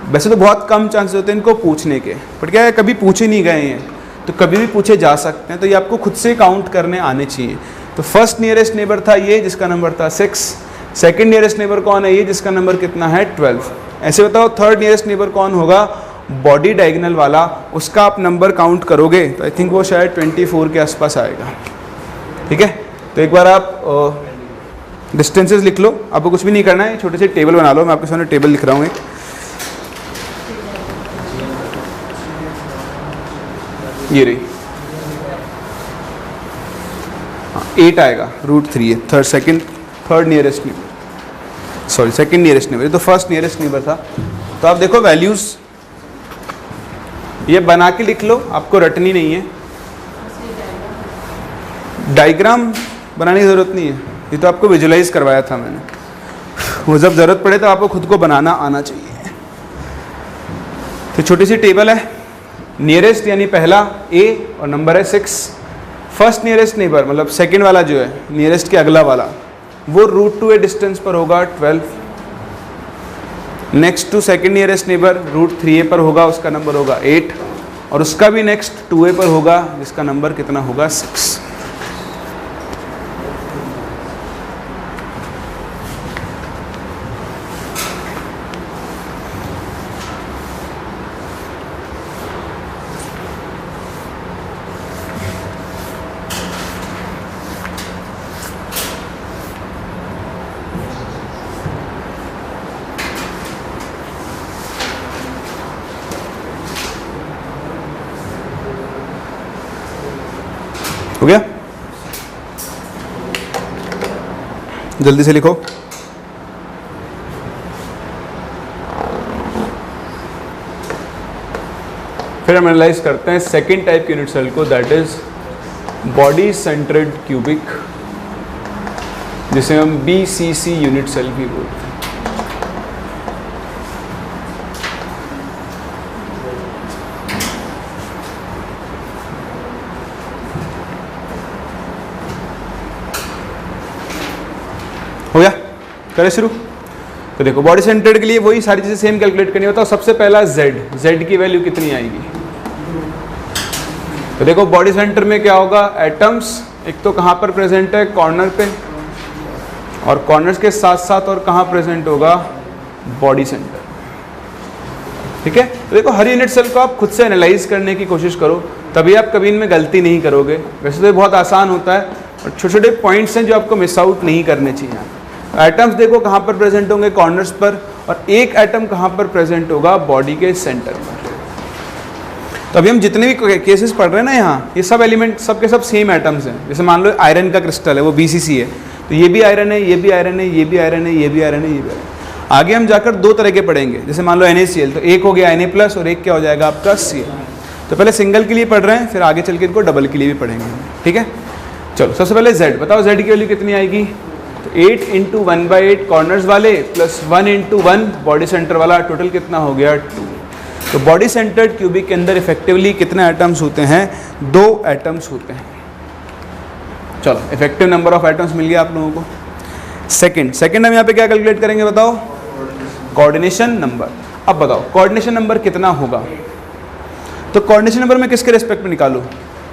[SPEAKER 1] वैसे तो बहुत कम चांसेस होते हैं इनको पूछने के, बट क्या है कभी पूछे नहीं गए हैं तो कभी भी पूछे जा सकते हैं। तो ये आपको खुद से काउंट करने आने चाहिए। तो फर्स्ट नियरेस्ट नेबर था ये जिसका नंबर था 6। सेकंड नियरेस्ट नेबर कौन है? ये जिसका नंबर कितना है? 12। ऐसे बताओ थर्ड नियरेस्ट नेबर कौन होगा? बॉडी डायगोनल वाला, उसका आप नंबर काउंट करोगे तो आई थिंक वो शायद 24 के आसपास आएगा। ठीक है, तो एक बार आप डिस्टेंसेस लिख लो, आपको कुछ भी नहीं करना है, छोटे से टेबल बना लो। मैं आपके सामने टेबल लिख रहा हूँ एक। ये रही 8 आएगा, √3 है third nearest neighbour, sorry second nearest neighbour, ये तो फर्स्ट नियरेस्ट नेबर था। तो आप देखो वैल्यूज ये बना के लिख लो, आपको रटनी नहीं है, डायग्राम बनाने की ज़रूरत नहीं है, ये तो आपको विजुलाइज करवाया था मैंने। वो जब ज़रूरत पड़े तो आपको खुद को बनाना आना चाहिए। तो छोटी सी टेबल है, नियरेस्ट यानी पहला A और नंबर है 6। फर्स्ट नियरेस्ट नेबर मतलब सेकंड वाला जो है नियरेस्ट के अगला वाला वो √2 डिस्टेंस पर होगा 12। Next to second nearest neighbour √3 पर होगा, उसका नंबर होगा 8। और उसका भी नेक्स्ट 2 पर होगा जिसका नंबर कितना होगा? 6। हो गया? जल्दी से लिखो। फिर हम एनालाइज करते हैं सेकेंड टाइप के यूनिट सेल को, that is body centred cubic, जिसे हम BCC यूनिट सेल भी बोलते हैं। हो गया? करें शुरू। तो देखो बॉडी सेंटर्ड के लिए वही सारी चीजें सेम कैलकुलेट करनी होता है। सबसे पहला Z की वैल्यू कितनी आएगी? तो देखो बॉडी सेंटर में क्या होगा? एटम्स एक तो कहाँ पर प्रेजेंट है? कॉर्नर पे, और कॉर्नर्स के साथ साथ और कहाँ प्रेजेंट होगा? Body centre. ठीक है, तो देखो हर यूनिट सेल को आप खुद से एनालाइज करने की कोशिश करो, तभी आप कभी इनमें गलती नहीं करोगे। वैसे तो बहुत आसान होता है और छोटे छोटे पॉइंट्स हैं जो आपको मिस आउट नहीं करने चाहिए। एटम्स देखो कहाँ पर प्रेजेंट होंगे? कॉर्नर्स पर, और एक एटम कहाँ पर प्रेजेंट होगा? बॉडी के सेंटर पर। तो अभी हम जितने भी केसेस पढ़ रहे हैं ना यहाँ, ये सब एलिमेंट सब के सब सेम एटम्स हैं। जैसे मान लो आयरन का क्रिस्टल है, वो BCC है, तो ये भी आयरन है, ये भी आयरन है, ये भी आयरन है, ये भी आयरन है, ये भी आयरन है। आगे हम जाकर 2 तरह के पढ़ेंगे। जैसे मान लो NaCl, तो एक हो गया Na+ और एक क्या हो जाएगा आपका Cl। तो पहले सिंगल के लिए पढ़ रहे हैं, फिर आगे चल के इनको डबल के लिए भी पढ़ेंगे। ठीक है, चलो सबसे पहले Z बताओ, Z की वैल्यू कितनी आएगी? तो 8 × 1/8 कॉर्नर्स वाले प्लस 1 × 1 बॉडी सेंटर वाला, टोटल कितना हो गया? 2। तो बॉडी सेंटर्ड क्यूबिक के अंदर इफेक्टिवली कितने एटम्स होते हैं? 2 एटम्स होते हैं। चलो इफेक्टिव नंबर ऑफ एटम्स मिल गया आप लोगों को। सेकंड हम यहाँ पे क्या कैलकुलेट करेंगे बताओ? Coordination number. अब बताओ कोऑर्डिनेशन नंबर कितना होगा? तो कोऑर्डिनेशन नंबर मैं किसके रिस्पेक्ट में निकालूं?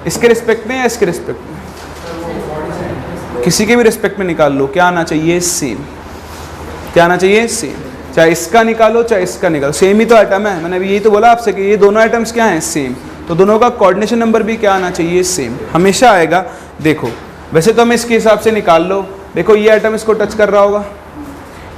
[SPEAKER 1] इसके रिस्पेक्ट में या इसके रिस्पेक्ट में? किसी के भी रिस्पेक्ट में निकाल लो, क्या आना चाहिए? सेम। क्या आना चाहिए? सेम। चाहे इसका निकालो चाहे इसका निकालो, सेम ही तो आइटम है। मैंने अभी यही तो बोला आपसे कि ये दोनों आइटम्स क्या हैं? सेम। तो दोनों का कोऑर्डिनेशन नंबर भी क्या आना चाहिए? सेम। हमेशा आएगा। देखो वैसे तो हम इसके हिसाब से निकाल लो। देखो ये आइटम इसको टच कर रहा होगा,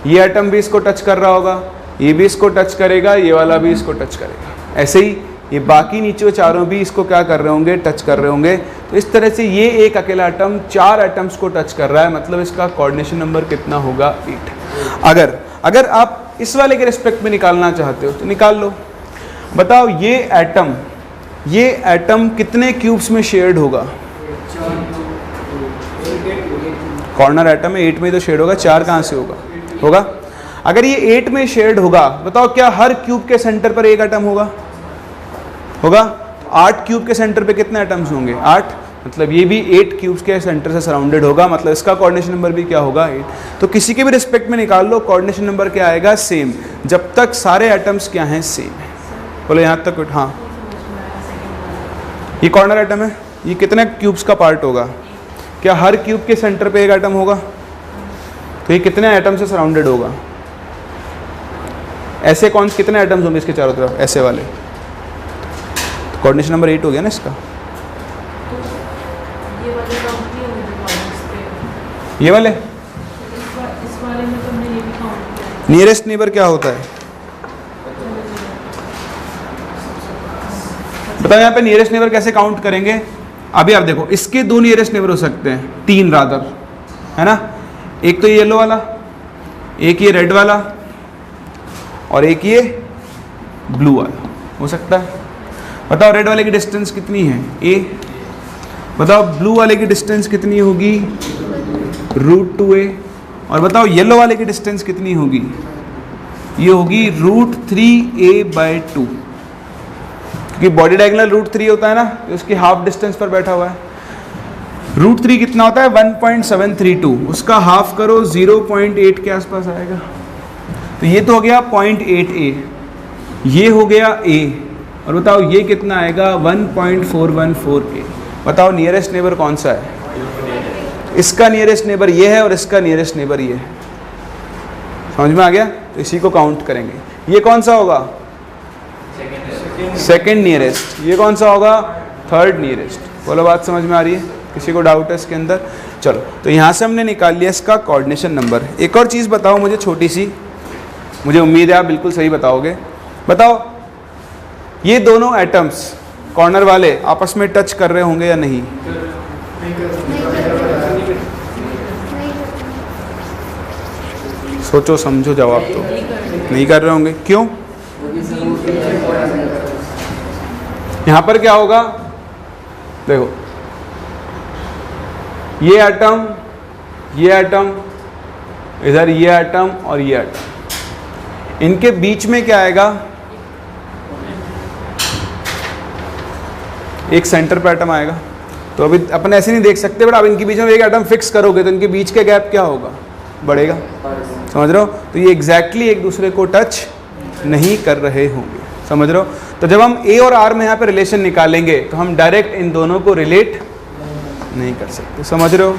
[SPEAKER 1] ये आइटम भी इसको टच कर रहा होगा, ये भी इसको टच करेगा, ये वाला भी इसको टच करेगा। ऐसे ही ये बाकी नीचे चारों भी इसको क्या कर रहे होंगे, टच कर रहे होंगे। तो इस तरह से ये एक अकेला एटम 4 एटम्स को टच कर रहा है, मतलब इसका कोऑर्डिनेशन नंबर कितना होगा, 8। अगर आप इस वाले के रिस्पेक्ट में निकालना चाहते हो तो निकाल लो। बताओ ये एटम कितने क्यूब्स में शेयर्ड होगा? कॉर्नर एटम है, 8 में तो शेयर्ड होगा, 4 कहाँ से होगा? अगर ये 8 में शेयर्ड होगा, बताओ क्या हर क्यूब के सेंटर पर एक एटम होगा? 8 क्यूब के सेंटर पे कितने एटम्स होंगे? 8। मतलब ये भी 8 क्यूब्स के सेंटर से सराउंडेड होगा, मतलब इसका कोऑर्डिनेशन नंबर भी क्या होगा, 8। तो किसी के भी रिस्पेक्ट में निकाल लो, कोऑर्डिनेशन नंबर क्या आएगा, सेम, जब तक सारे एटम्स क्या हैं, सेम है। बोलो यहाँ तक। हाँ, ये कॉर्नर एटम है, ये कितने क्यूब्स का पार्ट होगा? क्या हर क्यूब के सेंटर पे एक एटम होगा? तो ये कितने एटम से सराउंडेड होगा? ऐसे कितने एटम्स होंगे इसके चारों तरफ, ऐसे वाले? कोऑर्डिनेशन नंबर 8 हो गया ना इसका। ये वाले नियरेस्ट नेबर क्या होता है? बताओ यहाँ पे नियरेस्ट नेबर कैसे काउंट करेंगे? अभी आप देखो, इसके 2 नियरेस्ट नेबर हो सकते हैं, 3 रादर, है ना। एक तो ये येलो वाला, एक ये रेड वाला, और एक ये ब्लू वाला हो सकता है। बताओ रेड वाले की डिस्टेंस कितनी है, a। बताओ ब्लू वाले की डिस्टेंस कितनी होगी, √2a। और बताओ येलो वाले की डिस्टेंस कितनी होगी, ये होगी √3a/2, क्योंकि बॉडी डायगोनल √3 होता है ना, तो उसकी हाफ डिस्टेंस पर बैठा हुआ है। √3 कितना होता है, 1.732, उसका हाफ करो 0.8 के आसपास आएगा। तो ये तो हो गया 0.8a, ये हो गया a, और बताओ ये कितना आएगा, 1.414a। बताओ नियरेस्ट नेबर कौन सा है? इसका नियरेस्ट नेबर ये है और इसका नियरेस्ट नेबर ये है। समझ में आ गया? तो इसी को काउंट करेंगे। ये कौन सा होगा, सेकेंड नियरेस्ट। ये कौन सा होगा, थर्ड नियरेस्ट। बोलो बात समझ में आ रही है? किसी को डाउट है इसके अंदर? चलो, तो यहाँ से हमने निकाल लिया इसका कोऑर्डिनेशन नंबर। एक और चीज़ बताओ मुझे छोटी सी, मुझे उम्मीद है आप बिल्कुल सही बताओगे। बताओ ये दोनों एटम्स कॉर्नर वाले आपस में टच कर रहे होंगे या नहीं? सोचो समझो, जवाब तो नहीं कर रहे होंगे। क्यों? यहाँ पर क्या होगा, देखो ये एटम, इधर ये एटम और ये एटम, इनके बीच में क्या आएगा, एक सेंटर पे एटम आएगा। तो अभी अपन ऐसे नहीं देख सकते, बट आप इनके बीच में एक एटम फिक्स करोगे तो इनके बीच का गैप क्या होगा, बढ़ेगा। समझ रहे हो? तो ये एग्जैक्टली एक दूसरे को टच नहीं कर रहे होंगे। समझ रहे हो? तो जब हम ए और आर में यहाँ पे रिलेशन निकालेंगे तो हम डायरेक्ट इन दोनों को रिलेट नहीं कर सकते। समझ रहे हो?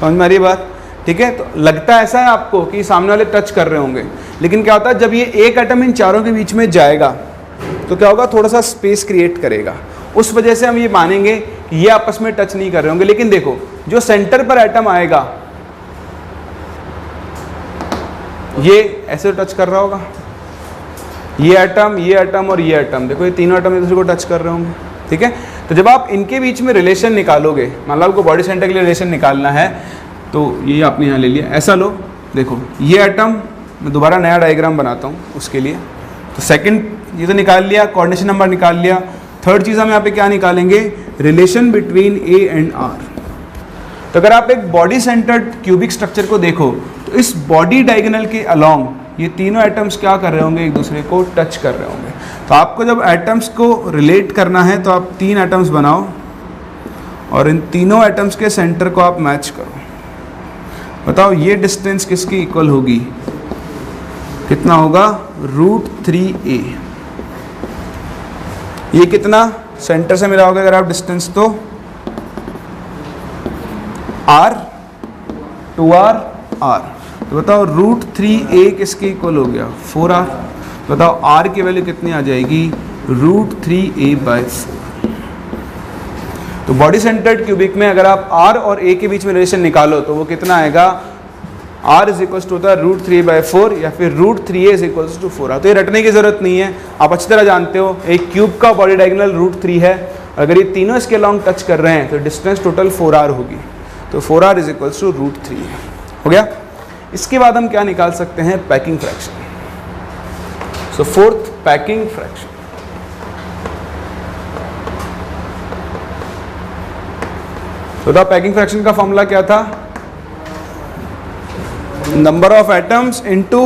[SPEAKER 1] समझ में आ रही है बात? ठीक है। तो लगता ऐसा है आपको कि सामने वाले टच कर रहे होंगे, लेकिन क्या होता है जब ये एक एटम इन चारों के बीच में जाएगा तो क्या होगा, थोड़ा सा स्पेस क्रिएट करेगा। उस वजह से हम ये मानेंगे कि ये आपस में टच नहीं कर रहे होंगे। लेकिन देखो जो सेंटर पर एटम आएगा ये ऐसे टच कर रहा होगा, ये एटम और ये एटम, देखो ये तीनों एटम एक दूसरे को टच कर रहे होंगे। ठीक है। तो जब आप इनके बीच में रिलेशन निकालोगे, मान लो आपको बॉडी सेंटर के लिए रिलेशन निकालना है, तो ये आपने यहाँ ले लिया, ऐसा लो, देखो ये एटम, मैं दोबारा नया डायग्राम बनाता हूँ उसके लिए। तो सेकंड ये तो निकाल लिया, कोऑर्डिनेशन नंबर निकाल लिया। थर्ड चीज़ हम यहाँ पे क्या निकालेंगे, relation between A and R. तो अगर आप एक बॉडी सेंटर्ड क्यूबिक स्ट्रक्चर को देखो तो इस बॉडी डायगोनल के अलोंग ये तीनों एटम्स क्या कर रहे होंगे, एक दूसरे को टच कर रहे होंगे। तो आपको जब एटम्स को रिलेट करना है तो आप 3 एटम्स बनाओ और इन तीनों एटम्स के सेंटर को आप मैच करो। बताओ ये डिस्टेंस किसकी इक्वल होगी, कितना होगा, √3a। ये कितना सेंटर से मिला होगा अगर आप डिस्टेंस, तो r 2r r। तो बताओ √3a किसके इक्वल हो गया, 4r। बताओ r की वैल्यू कितनी आ जाएगी, √3a/4। तो बॉडी सेंटर्ड क्यूबिक में अगर आप r और a के बीच में रिलेशन निकालो तो वो कितना आएगा, r इज इक्वल्स टू होता है √3/4 या फिर √3a is equals to 4r। तो ये रटने की जरूरत नहीं है, आप अच्छी तरह जानते हो एक क्यूब का बॉडी डायगोनल √3 है, अगर ये तीनों इसके लॉन्ग टच कर रहे हैं तो डिस्टेंस टोटल 4r होगी, तो 4r इज इक्वल्स टू √3 हो गया। इसके बाद हम क्या निकाल सकते हैं, packing fraction. So fourth packing fraction, तो द पैकिंग फ्रैक्शन का फॉर्मूला क्या था, number of atoms into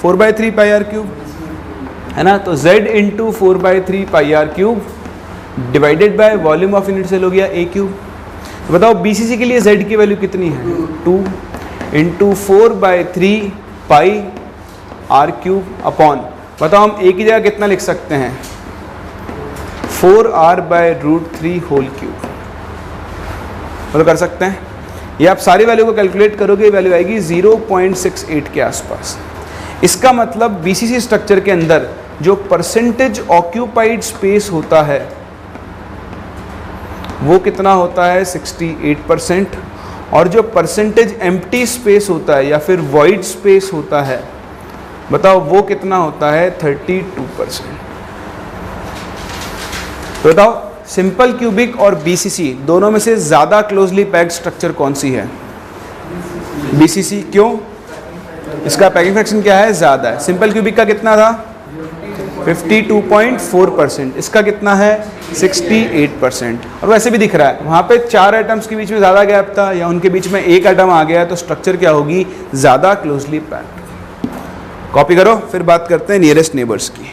[SPEAKER 1] 4/3 πr cube, है ना। तो z into 4/3 πr cube divided by volume of unit cell हो गया a क्यूब। तो बताओ BCC के लिए z की वैल्यू कितनी है, 2 इंटू 4/3 πr क्यूब अपॉन, बताओ हम a की जगह कितना लिख सकते हैं, 4r/√3 होल क्यूब, तो कर सकते हैं। ये आप सारी वैल्यू को कैलकुलेट करोगे, वैल्यू आएगी 0.68 के आसपास। इसका मतलब BCC स्ट्रक्चर के अंदर जो परसेंटेज ऑक्यूपाइड स्पेस होता है वो कितना होता है, 68%, और जो परसेंटेज एम्प्टी स्पेस होता है या फिर वॉइड स्पेस होता है, बताओ वो कितना होता है, 32%। तो बताओ सिंपल क्यूबिक और BCC दोनों में से ज़्यादा क्लोजली पैक्ड स्ट्रक्चर कौन सी है, BCC। क्यों, इसका पैकिंग फ्रैक्शन क्या है, ज़्यादा है। सिंपल क्यूबिक का कितना था, 52.4%, इसका कितना है, 68%। और वैसे भी दिख रहा है वहाँ पे 4 एटम्स के बीच में ज़्यादा गैप था या उनके बीच में एक एटम आ गया, तो स्ट्रक्चर क्या होगी, ज़्यादा क्लोजली पैक्ड। कॉपी करो, फिर बात करते हैं नियरेस्ट नेबर्स की।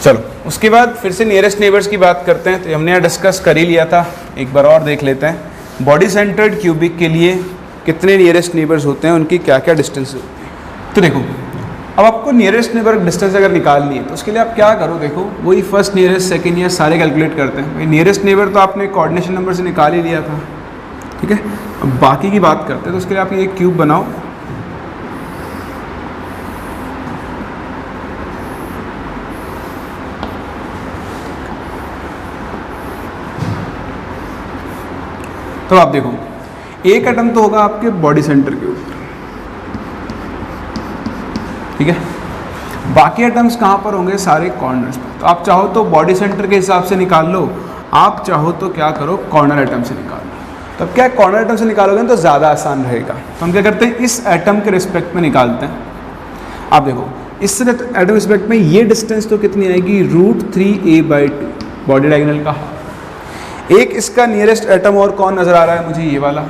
[SPEAKER 1] चलो उसके बाद फिर से नियरेस्ट नेबर्स की बात करते हैं। तो हमने यहाँ डिस्कस कर ही लिया था, एक बार और देख लेते हैं। बॉडी सेंटर्ड क्यूबिक के लिए कितने नियरेस्ट नेबर्स होते हैं, उनकी क्या क्या डिस्टेंस होती है। तो देखो अब आपको नियरेस्ट नेबर डिस्टेंस अगर निकालनी है तो उसके लिए आप क्या करो, देखो वही फर्स्ट नियरेस्ट सेकेंड ईयर सारे कैलकुलेट करते हैं। वही नियरेस्ट नेबर तो आपने कोऑर्डिनेशन नंबर से निकाल ही लिया था, ठीक है। अब बाकी की बात करते हैं, तो उसके लिए आप ये क्यूब बनाओ, तो आप देखो एक एटम तो होगा आपके बॉडी सेंटर के ऊपर, ठीक है। बाकी एटम्स कहाँ पर होंगे, सारे कॉर्नर्स पर। तो आप चाहो तो बॉडी सेंटर के हिसाब से निकाल लो, आप चाहो तो क्या करो, कॉर्नर एटम से निकाल लो। तब क्या कॉर्नर एटम से निकालोगे तो ज़्यादा आसान रहेगा। तो हम क्या करते हैं, इस एटम के रिस्पेक्ट में निकालते हैं। आप देखो इस एटम रिस्पेक्ट में ये डिस्टेंस तो कितनी आएगी, √3a/2 बॉडी डायगोनल का। एक इसका नियरेस्ट एटम और कौन नज़र आ रहा है मुझे, ये वाला,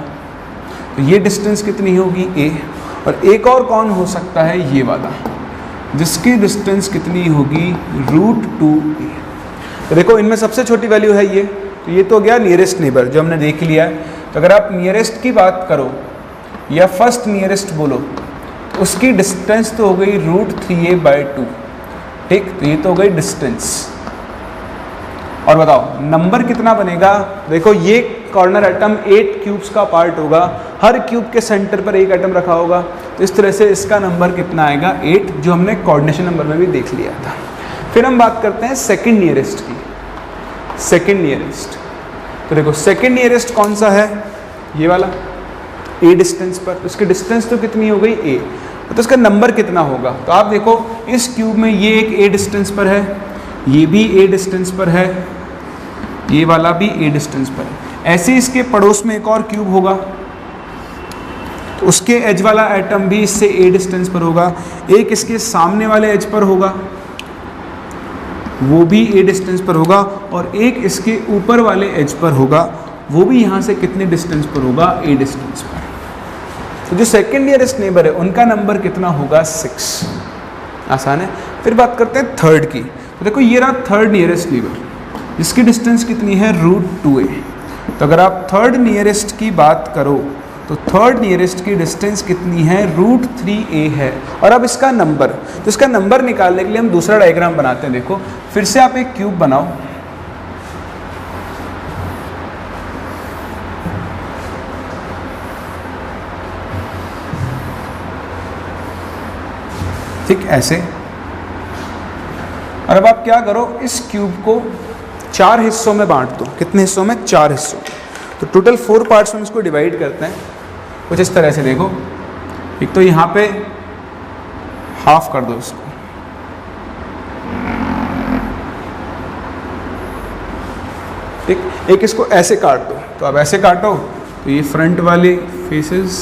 [SPEAKER 1] तो ये डिस्टेंस कितनी होगी, a। और एक और कौन हो सकता है, ये वाला, जिसकी डिस्टेंस कितनी होगी, √2a। तो देखो इनमें सबसे छोटी वैल्यू है ये, तो ये तो गया नियरेस्ट नेबर जो हमने देख लिया है। तो अगर आप नियरेस्ट की बात करो या फर्स्ट नियरेस्ट बोलो, तो उसकी डिस्टेंस तो हो गई √3a/2, ठीक। तो ये तो हो गई डिस्टेंस। और बताओ नंबर कितना बनेगा, देखो ये कॉर्नर एटम 8 क्यूब्स का पार्ट होगा, हर क्यूब के सेंटर पर एक एटम रखा होगा, तो इस तरह से इसका नंबर कितना आएगा, 8, जो हमने कोऑर्डिनेशन नंबर में भी देख लिया था। फिर हम बात करते हैं सेकंड नियरेस्ट की। सेकंड नियरेस्ट, तो देखो सेकंड नियरेस्ट कौन सा है, ये वाला, a डिस्टेंस पर। तो इसकी डिस्टेंस तो कितनी हो गई, a, तो इसका नंबर कितना होगा। तो आप देखो इस क्यूब में ये एक a डिस्टेंस पर है, ये भी a डिस्टेंस पर है, ये वाला भी a डिस्टेंस पर है। ऐसे इसके पड़ोस में एक और क्यूब होगा, तो उसके एज वाला एटम भी इससे a डिस्टेंस पर होगा। एक इसके सामने वाले एज पर होगा, वो भी a डिस्टेंस पर होगा, और एक इसके ऊपर वाले एज पर होगा, वो भी यहाँ से कितने डिस्टेंस पर होगा, a डिस्टेंस पर। तो जो सेकेंड नियरेस्ट नेबर है उनका नंबर कितना होगा, 6। आसान है। फिर बात करते हैं थर्ड की। तो देखो ये रहा थर्ड नियरेस्ट नेबर, जिसकी डिस्टेंस कितनी है, √2a। तो अगर आप थर्ड नियरेस्ट की बात करो तो थर्ड नियरेस्ट की डिस्टेंस कितनी है, √3a है। और अब इसका नंबर, तो इसका नंबर निकालने के लिए हम दूसरा डायग्राम बनाते हैं। देखो फिर से आप एक क्यूब बनाओ, ठीक ऐसे। और अब आप क्या करो, इस क्यूब को 4 हिस्सों में बांट दो। कितने हिस्सों में, 4 हिस्सों में। तो टोटल 4 पार्ट्स में इसको डिवाइड करते हैं कुछ इस तरह से। देखो एक तो यहाँ पे हाफ कर दो इसको, ठीक, एक इसको ऐसे काट दो। तो अब ऐसे काटो तो ये फ्रंट वाले फेसेस,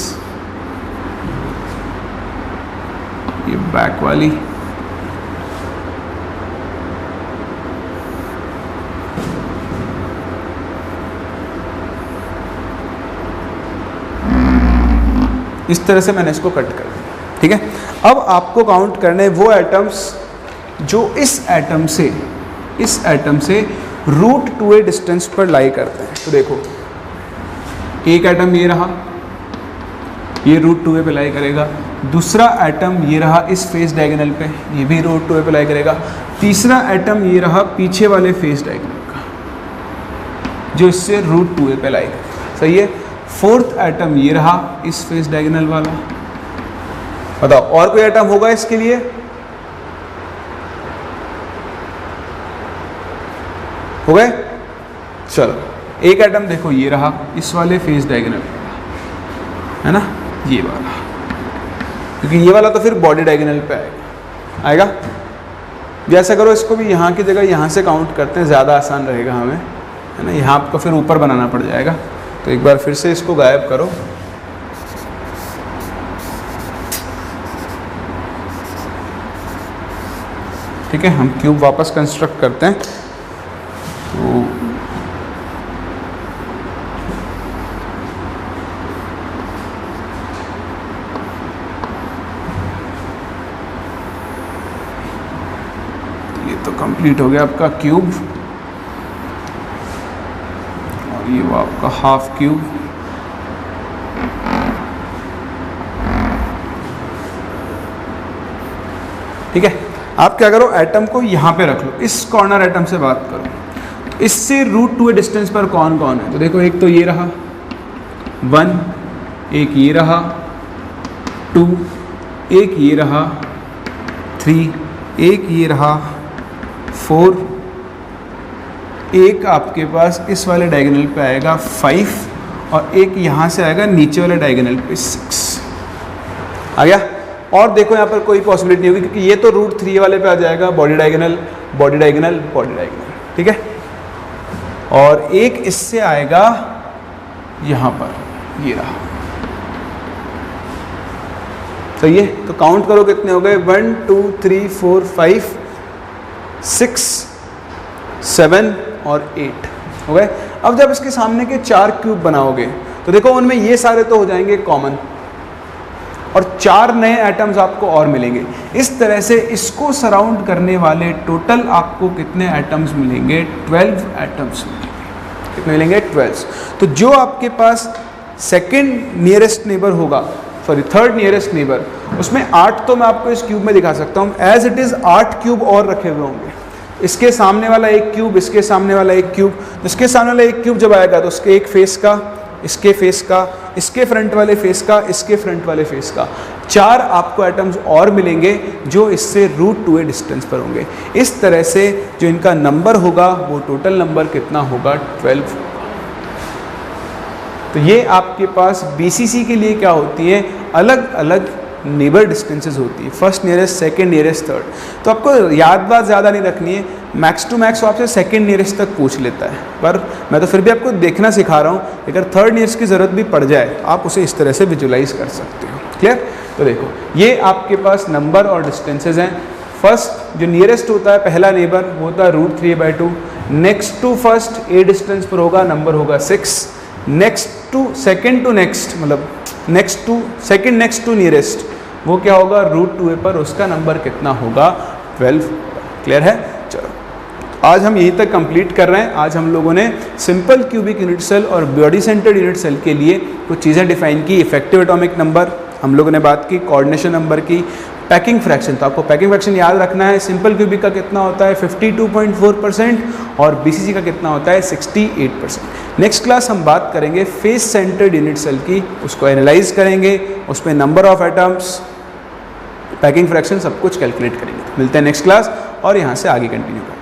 [SPEAKER 1] ये बैक वाली, इस तरह से मैंने इसको कट कर दिया, ठीक है। अब आपको काउंट करने वो एटम्स जो इस एटम से रूट 2a डिस्टेंस पर लाई करते हैं। तो देखो एक एटम ये रहा, ये रूट 2a पे लाई करेगा। दूसरा एटम ये रहा इस फेस डायगोनल पे, ये भी रूट 2a पे लाई करेगा। तीसरा एटम ये रहा पीछे वाले फेस डायगोनल का, जो इससे रूट 2a पे लाई करेगा, सही है। फोर्थ एटम ये रहा इस फेस डायगोनल वाला। बताओ और कोई एटम होगा इसके लिए? हो गए? चलो एक एटम देखो ये रहा इस वाले फेस डायगोनल वाला, है ना, ये वाला, क्योंकि ये वाला तो फिर बॉडी डायगोनल पे आएगा। जैसा करो इसको भी यहाँ की जगह यहाँ से काउंट करते हैं, ज़्यादा आसान रहेगा हमें, है ना। यहाँ आपको फिर ऊपर बनाना पड़ जाएगा। तो एक बार फिर से इसको गायब करो। ठीक है, हम क्यूब वापस कंस्ट्रक्ट करते हैं। तो ये तो कंप्लीट हो गया आपका क्यूब, और ये वो आपका हाफ क्यूब। ठीक है, आप क्या करो, एटम को यहाँ पे रख लो, इस कॉर्नर एटम से बात करो। इससे रूट 2a डिस्टेंस पर कौन कौन है? तो देखो एक तो ये रहा 1, एक ये रहा 2, एक ये रहा 3, एक ये रहा 4, एक आपके पास इस वाले डायगोनल पे आएगा 5, और एक यहाँ से आएगा नीचे वाले डायगोनल पे 6। आ गया? और देखो यहाँ पर कोई पॉसिबिलिटी नहीं होगी, क्योंकि ये तो रूट 3 वाले पे आ जाएगा, body diagonal, body diagonal, body diagonal. ठीक है, और एक इससे आएगा यहाँ पर, ये रहा। तो ये तो काउंट करो कितने हो गए, 1 2 3 4 5 6 7 और 8 हो गए। अब जब इसके सामने के 4 क्यूब बनाओगे तो देखो उनमें ये सारे तो हो जाएंगे कॉमन, और 4 नए एटम्स आपको और मिलेंगे। इस तरह से इसको सराउंड करने वाले टोटल आपको कितने एटम्स मिलेंगे? 12 एटम्स मिलेंगे। कितने मिलेंगे? 12। तो जो आपके पास सेकंड नियरेस्ट नेबर होगा, सॉरी थर्ड नियरेस्ट नेबर, उसमें 8 तो मैं आपको इस क्यूब में दिखा सकता हूँ, एज इट इज़ 8 क्यूब और रखे हुए होंगे। इसके सामने वाला एक क्यूब, इसके सामने वाला एक क्यूब, इसके सामने वाला एक क्यूब जब आएगा तो उसके एक फेस का, इसके फेस का, इसके फ्रंट वाले फेस का, इसके फ्रंट वाले फेस का, 4 आपको एटम्स और मिलेंगे जो इससे रूट 2a डिस्टेंस पर होंगे। इस तरह से जो इनका नंबर होगा वो टोटल नंबर कितना होगा? 12। तो ये आपके पास BCC के लिए क्या होती है, अलग अलग नेबर डिस्टेंसेस होती है, first nearest, second nearest, third. तो आपको याद बात ज़्यादा नहीं रखनी है, मैक्स टू मैक्स आपसे सेकंड नियरेस्ट तक पूछ लेता है, पर मैं तो फिर भी आपको देखना सिखा रहा हूँ। अगर थर्ड नियरेस्ट की ज़रूरत भी पड़ जाए तो आप उसे इस तरह से विजुलाइज कर सकते हो। क्लियर? तो देखो ये आपके पास नंबर और डिस्टेंसेज हैं। फर्स्ट जो नियरेस्ट होता है, पहला नेबर, वो होता है root 3a/2। Next to first a distance पर होगा, नंबर होगा 6। Next to second to next, मतलब next to second next to nearest, वो क्या होगा? रूट 2a पर, उसका नंबर कितना होगा? 12। क्लियर है? चलो आज हम यहीं तक कंप्लीट कर रहे हैं। आज हम लोगों ने सिंपल क्यूबिक यूनिट सेल और बॉडी सेंटर्ड यूनिट सेल के लिए कुछ चीज़ें डिफाइन की। इफेक्टिव एटॉमिक नंबर हम लोगों ने बात की, कोऑर्डिनेशन नंबर की, पैकिंग फ्रैक्शन, तो आपको पैकिंग फ्रैक्शन याद रखना है। सिंपल क्यूबिक का कितना होता है? 52.4%, और BCC का कितना होता है? 68%। नेक्स्ट क्लास हम बात करेंगे फेस सेंटर्ड यूनिट सेल की, उसको एनालाइज करेंगे, उसमें number of atoms, packing fraction, सब कुछ कैलकुलेट करेंगे। मिलते हैं नेक्स्ट क्लास और यहाँ से आगे कंटिन्यू करेंगे।